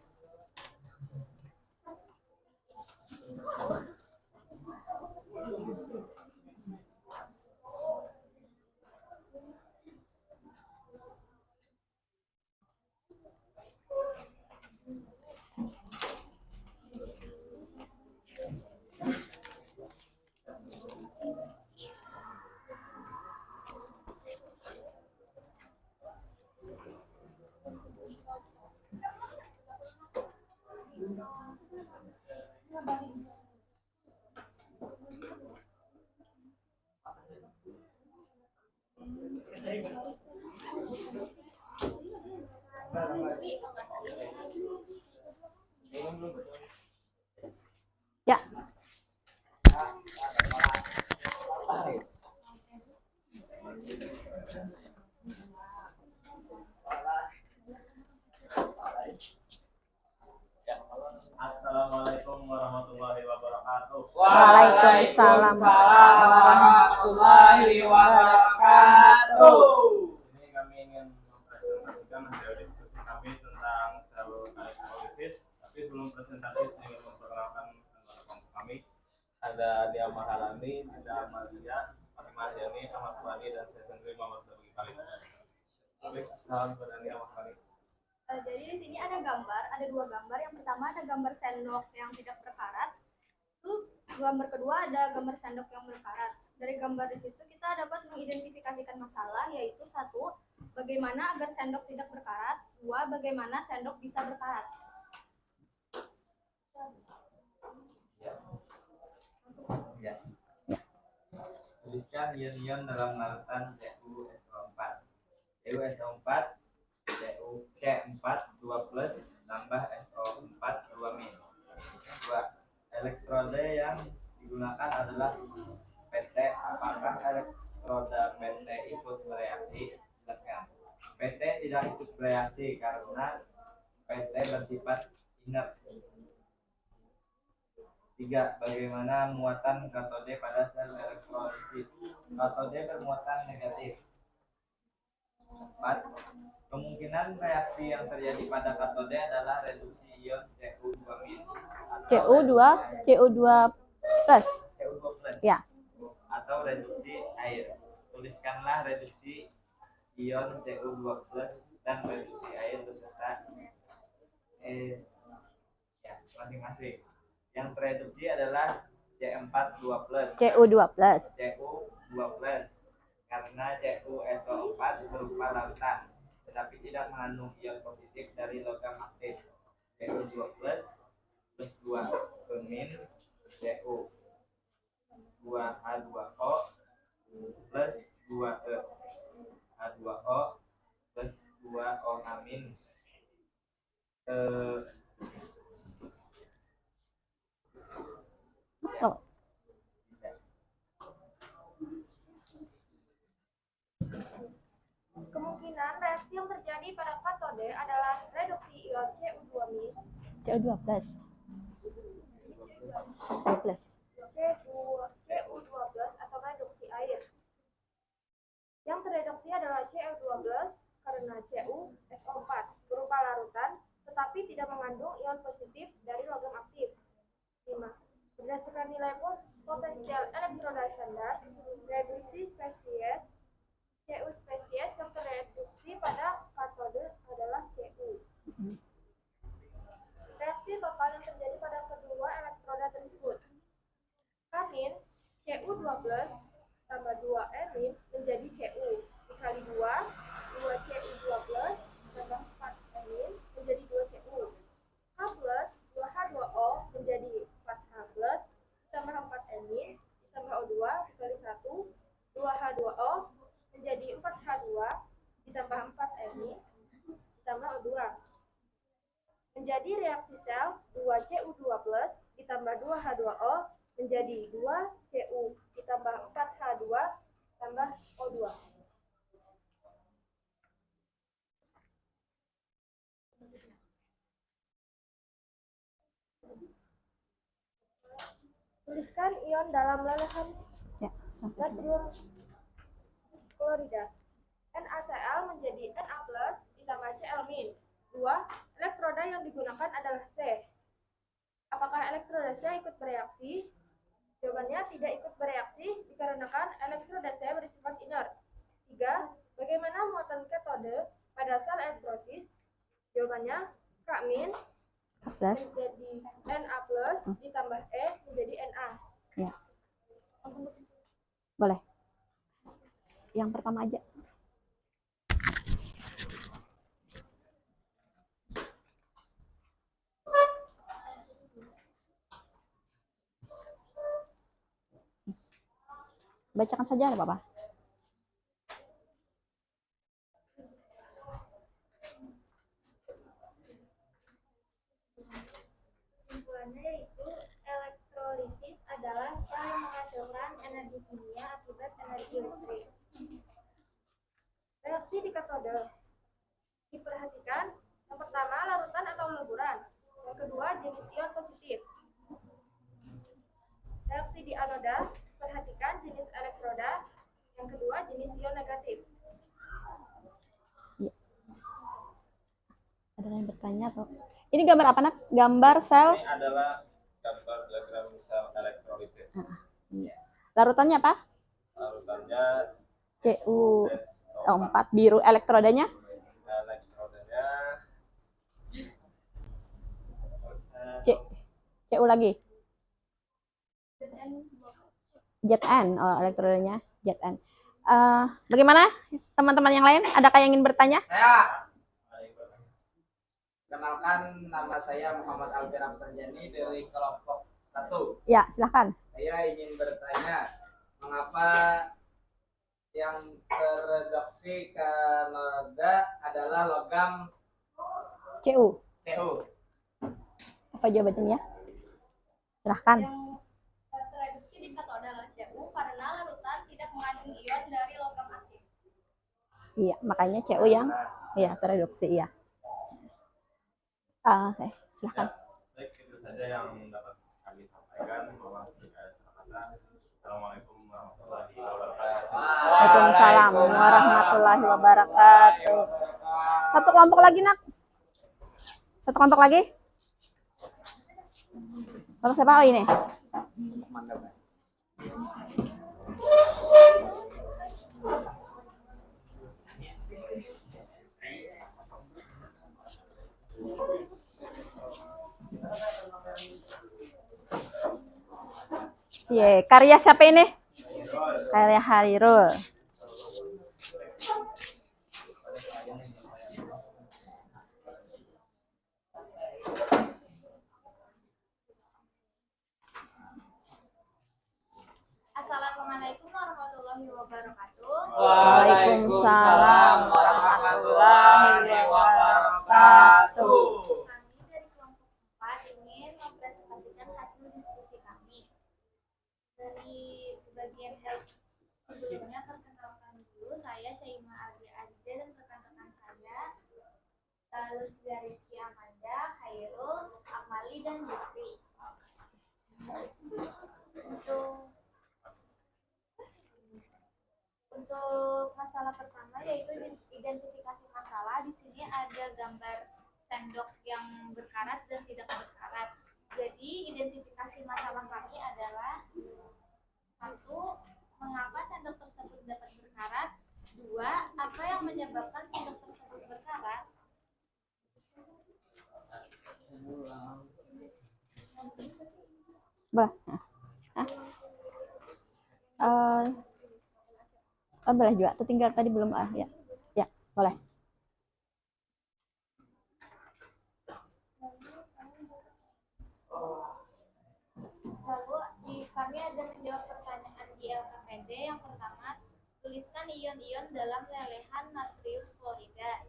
Ya. Assalamualaikum warahmatullahi wabarakatuh. Waalaikumsalam warahmatullahi wabarakatuh. Ini kami ingin mempresentasikan hasil diskusi kami tentang sel elektrolisis. Tapi sebelum presentasi saya ingin memperkenalkan anggota kelompok kami. Ada Dia Maharani, Dida Amalia, Fatimah Yani, Ahmad Wani, dan saya sendiri Muhammad Zabul Khalid. Salam kepada Dia Maharani. Jadi di sini ada gambar, ada 2 gambar. Yang pertama ada gambar sendok yang tidak berkarat. Itu gambar kedua ada gambar sendok yang berkarat. Dari gambar di situ kita dapat mengidentifikasikan masalah, yaitu 1, bagaimana agar sendok tidak berkarat, 2, bagaimana sendok bisa berkarat. Ya. Tuliskan ion-ion dalam larutan CuSO4. CuSO4 CuC4 2+ tambah SO4 2-. 2. Elektroda yang digunakan adalah PT. Apakah elektroda PT ikut bereaksi? Jelaskan. PT tidak ikut bereaksi karena PT bersifat inert. 3. Bagaimana muatan katode pada sel elektrolisis? Katode bermuatan negatif. 4. Kemungkinan reaksi yang terjadi pada katode adalah reduksi ion Cu2-. CU2 plus. Cu2+. Ya. Atau reduksi air. Tuliskanlah reduksi ion Cu2+ dan reduksi air beserta ya, masing-masing. Yang tereduksi adalah C4 2+. CU2 plus. Cu2+. Karena CuSO4 berupa lautan, tetapi tidak mengandung ion positif dari logam aktif. Cu2+ plus 2 bermin Cu 2H2O plus 2E H2O plus 2O amin. Oh. Kemungkinan reaksi yang terjadi pada katode adalah reduksi ion Cu2-. CU2 plus. plus. Cu2+ atau reduksi air. Yang tereduksi adalah Cu2+ karena CuSO4 berupa larutan tetapi tidak mengandung ion positif dari logam aktif. 5. Berdasarkan nilai potensial elektroda standar, reduksi spesies Cu spesies yang tereduksi pada katode adalah Cu. Reaksi total yang terjadi pada kedua elektroda tersebut. Amin Cu2+ tambah 2 amin menjadi Cu dikali 2 Cu2+ tambah 4 amin menjadi 2 Cu. H plus 2H2O menjadi 4H plus tambah 4 amin tambah O2 dikali 1 2H2O Jadi reaksi sel 2Cu2+ ditambah 2H2O menjadi 2Cu ditambah 4H2 tambah O2. Tuliskan ion dalam lelehan Ya, sampai sini. natrium klorida. NaCl menjadi Na+ ditambah Cl-. 2. Elektroda yang digunakan adalah C. Apakah elektroda C ikut bereaksi? Jawabannya tidak ikut bereaksi dikarenakan elektroda C bersifat inert. 3. Bagaimana muatan katode pada sel elektrolisis? Jawabannya K- 14. menjadi Na+ ditambah E menjadi Na. Ya. Boleh. Yang pertama aja. Bacakan saja, ada apa-apa. Kesimpulannya yaitu elektrolisis adalah sel yang menghasilkan energi kimia akibat energi listrik. Reaksi di katode. Diperhatikan, yang pertama larutan atau leburan. Yang kedua jenis ion positif. Reaksi di anoda. Perhatikan jenis elektroda. Yang kedua jenis ion negatif. Ya. Ada yang bertanya atau? Ini gambar apa, Nak? Gambar sel. Ini adalah gambar diagram sel elektrolisis. Larutannya apa? Larutannya Cu4 biru. Elektrodanya? elektrodanya Cu lagi. Zn. Oh, elektrodanya Zn. Bagaimana teman-teman yang lain? Adakah yang ingin bertanya? Saya. Kenalkan, nama saya Muhammad Alvin Afsanjani dari kelompok 1. Ya, silahkan. Saya ingin bertanya, mengapa yang tereduksi kanoda adalah logam Cu. Cu? Apa jawabannya? Silahkan. Yang tereduksi di katode adalah Cu karena larutan tidak mengandung ion dari logam aktif. Iya, makanya Cu yang ya tereduksi ya. Oke, silahkan. baik, itu saja yang dapat kami sampaikan. Mohon tidak ada kata. Assalamualaikum warahmatullahi wabarakatuh. Waalaikumsalam warahmatullahi wabarakatuh. Satu kelompok lagi, Nak. Satu kelompok lagi. Kelompok siapa? Oh, ini. Cie, karya siapa ini? Karya Harirul. Assalamualaikum warahmatullahi wabarakatuh. Waalaikumsalam warahmatullahi wabarakatuh. Kami dari kelompok 4 ingin mempresentasikan hasil diskusi kami. Dari bagian sebelumnya, perkenalkan dulu, saya Syaima Adria Adida dan rekan-rekan saya, Lutfi Rizky Amanda, Khairul, Amali, dan Jufri. Untuk masalah pertama yaitu identifikasi masalah. Di sini ada gambar sendok yang berkarat dan tidak berkarat. Jadi identifikasi masalah kami adalah: 1. Mengapa sendok tersebut dapat berkarat? 2. Apa yang menyebabkan sendok tersebut berkarat? Boleh. Boleh juga. Tinggal tadi belum ya. Ya, boleh. Lalu kami ada menjawab pertanyaan di LKPD. Yang pertama, tuliskan ion-ion dalam lelehan natrium klorida.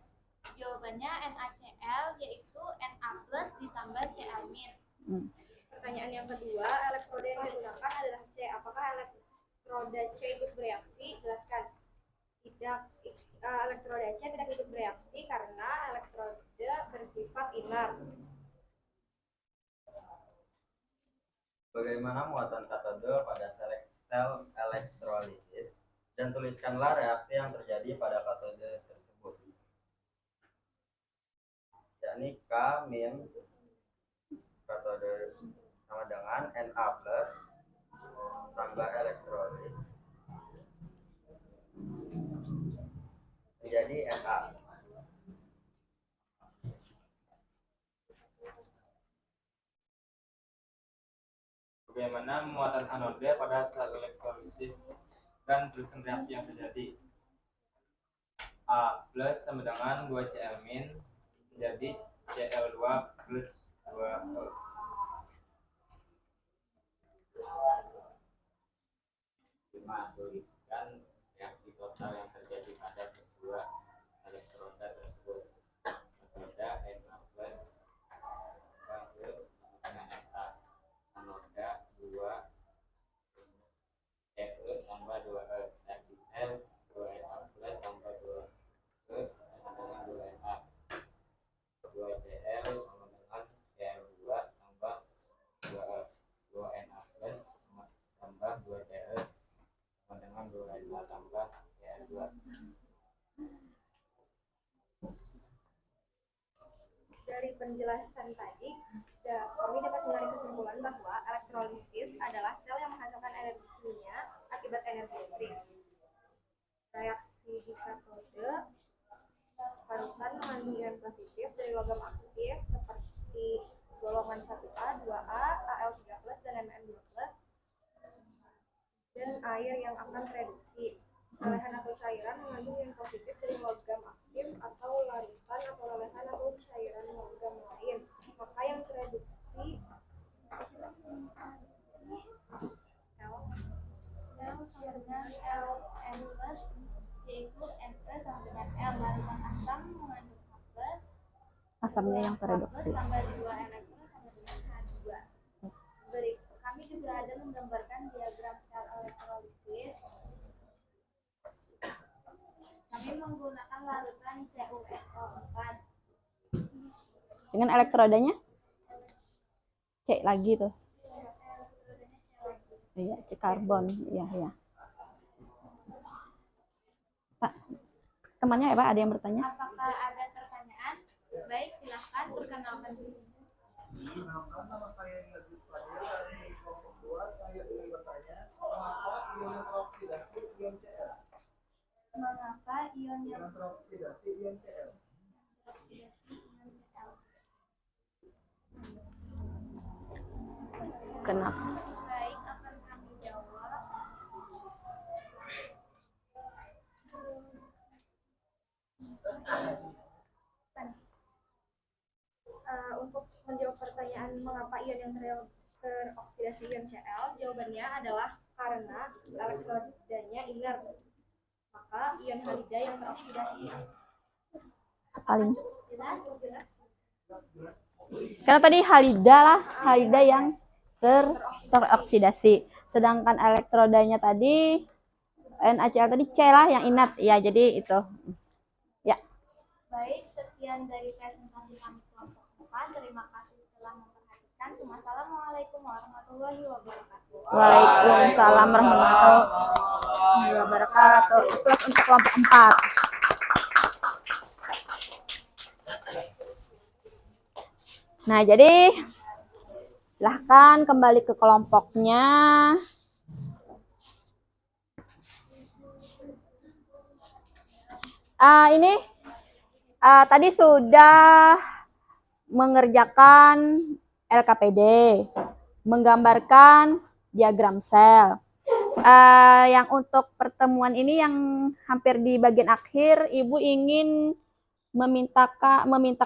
Jawabannya NaCl yaitu Na plus ditambah Cl min. Pertanyaan yang kedua, elektroda yang digunakan adalah C. Apakah elektroda C ikut bereaksi? Jelaskan. Tidak, elektroda C tidak ikut bereaksi karena elektroda bersifat inert. Bagaimana muatan katode pada sel elektrolisis dan tuliskanlah reaksi yang terjadi pada katode tersebut. Yakni K min katode sama dengan Na plus tambah elektrolit menjadi Na. Bagaimana muatan anode pada sel elektrolisis dan tuliskan reaksi yang terjadi. A plus sama dengan 2Cl min menjadi Cl2 plus 2E. Tuliskan reaksi total yang terjadi pada kedua elektroda tersebut. Anoda Na plus dengan Na. Anoda 2 E tambah 2E. Reaksi sel 2Na plus tambah 2E sama dengan 2Na. 2Cl sama dengan Cl2 tambah 2E. 2Na plus tambah 2Cl sama dengan 2Na tambah Cl2. Dari penjelasan tadi, kami dapat menarik kesimpulan bahwa elektrolisis adalah sel yang menghasilkan energinya akibat energi listrik. Reaksi di katode parutan mengandung ion positif dari logam aktif seperti golongan 1A, 2A, Al3+, dan Mn2+, dan air yang akan tereduksi. Lelehan atau cairan mengandung ion positif dari logam aktif atau larutan atau lelehan atau cairan logam lain. Maka yang tereduksi L sama dengan Ln plus yaitu Ne sama dengan L. Larutan asam mengandung H+, Asamnya yang tereduksi. tambah 2 elektron sama dengan H2. Kami juga ada menggambarkan diagram sel elektrolisis. Kami menggunakan larutan CuSO4. Dengan elektrodanya C lagi tuh. Iya, C karbon. Iya, iya. Pak, temannya ya Pak, ada yang bertanya? Apakah ada pertanyaan? Baik, silahkan perkenalkan diri. Nama saya Yazid Fadil dari kelompok 2. Saya ingin bertanya, mengapa ion teroksidasi ion Cl? Mengapa ion yang Ion teroksidasi ion Cl? Kenapa? baik akan kami jawab. Untuk menjawab pertanyaan mengapa ion yang teroksidasi ion Cl, jawabannya adalah karena elektrodanya inert. Maka ion halida yang teroksidasi. Paling. Jelas? Karena tadi halida yang teroksidasi. Sedangkan elektrodanya tadi NaCl tadi C lah yang inert. Ya, jadi itu. Ya. Baik, sekian dari presentasi kami kelompok 4. Terima kasih telah memperhatikan. Assalamualaikum warahmatullahi wabarakatuh. Waalaikumsalam warahmatullahi wabarakatuh. Plus untuk kelompok 4. Nah, jadi silahkan kembali ke kelompoknya. Ini tadi sudah mengerjakan LKPD, menggambarkan diagram sel. Yang untuk pertemuan ini yang hampir di bagian akhir, Ibu ingin meminta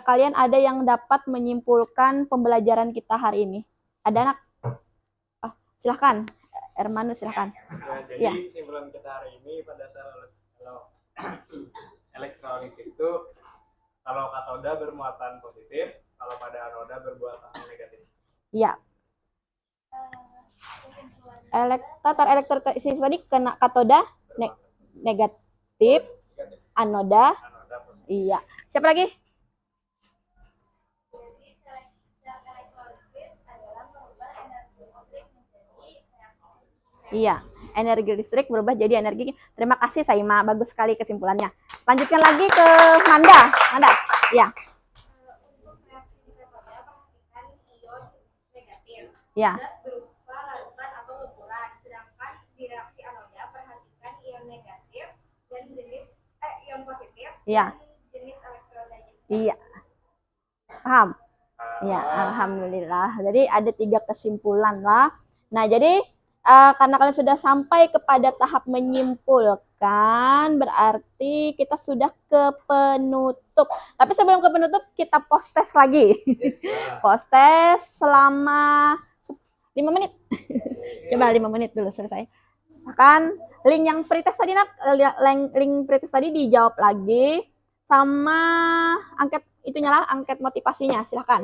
kalian ada yang dapat menyimpulkan pembelajaran kita hari ini. Ada anak? Oh, silahkan, Ermanus silahkan. Ya, jadi kesimpulan kita hari ini pada sel elektrolisis itu, Kalau katoda bermuatan positif, kalau pada anoda bermuatan negatif. Iya. Tatar elektrolisis tadi kena katoda negatif, anoda. Anoda positif. Iya. Siapa lagi? Jadi sel elektrolisis adalah mengubah energi listrik menjadi reaksi. Iya, energi listrik berubah jadi energi. Terima kasih Saima, bagus sekali kesimpulannya. Lanjutkan lagi ke Manda. Manda. Iya. Untuk reaksi di katoda, perhatikan ion negatif. Iya. Zat berupa larutan atau lumpuran. Sedangkan di reaksi anoda, perhatikan ion negatif dan ion positif Iya. dan jenis elektrolitnya. Iya. Paham? Ya, alhamdulillah. Jadi ada 3 kesimpulan lah. Nah, jadi karena kalian sudah sampai kepada tahap menyimpulkan, berarti kita sudah ke penutup. Tapi sebelum ke penutup, kita post test lagi. Post test selama 5 menit. Coba 5 menit dulu selesai. Kan link yang pretest tadi, link pretest tadi dijawab lagi sama angket itunya lah, angket motivasinya. Silahkan.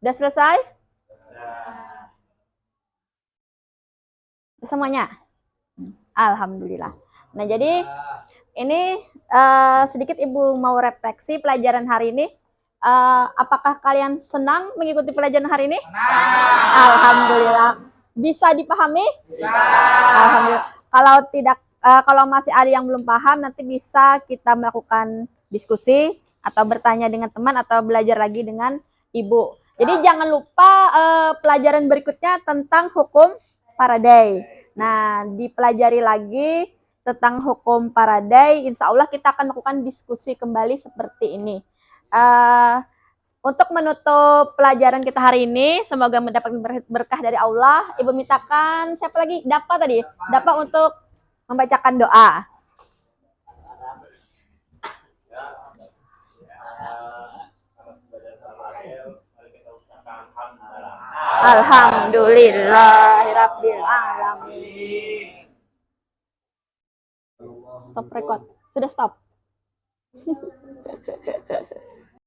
Udah selesai? Semuanya? Alhamdulillah. Nah, jadi ini sedikit Ibu mau refleksi pelajaran hari ini. Apakah kalian senang mengikuti pelajaran hari ini? Alhamdulillah. Bisa dipahami? Bisa. Alhamdulillah. Kalau tidak, kalau masih ada yang belum paham, nanti bisa kita melakukan diskusi atau bertanya dengan teman atau belajar lagi dengan Ibu. Jadi jangan lupa pelajaran berikutnya tentang hukum Faraday. Nah, dipelajari lagi tentang hukum Faraday. Insya Allah kita akan melakukan diskusi kembali seperti ini. Untuk menutup pelajaran kita hari ini, semoga mendapat berkah dari Allah. Ibu mintakan siapa lagi? Dapat tadi? Dapat untuk membacakan doa. Alhamdulillahirabbil alamin. Stop record. Sudah stop.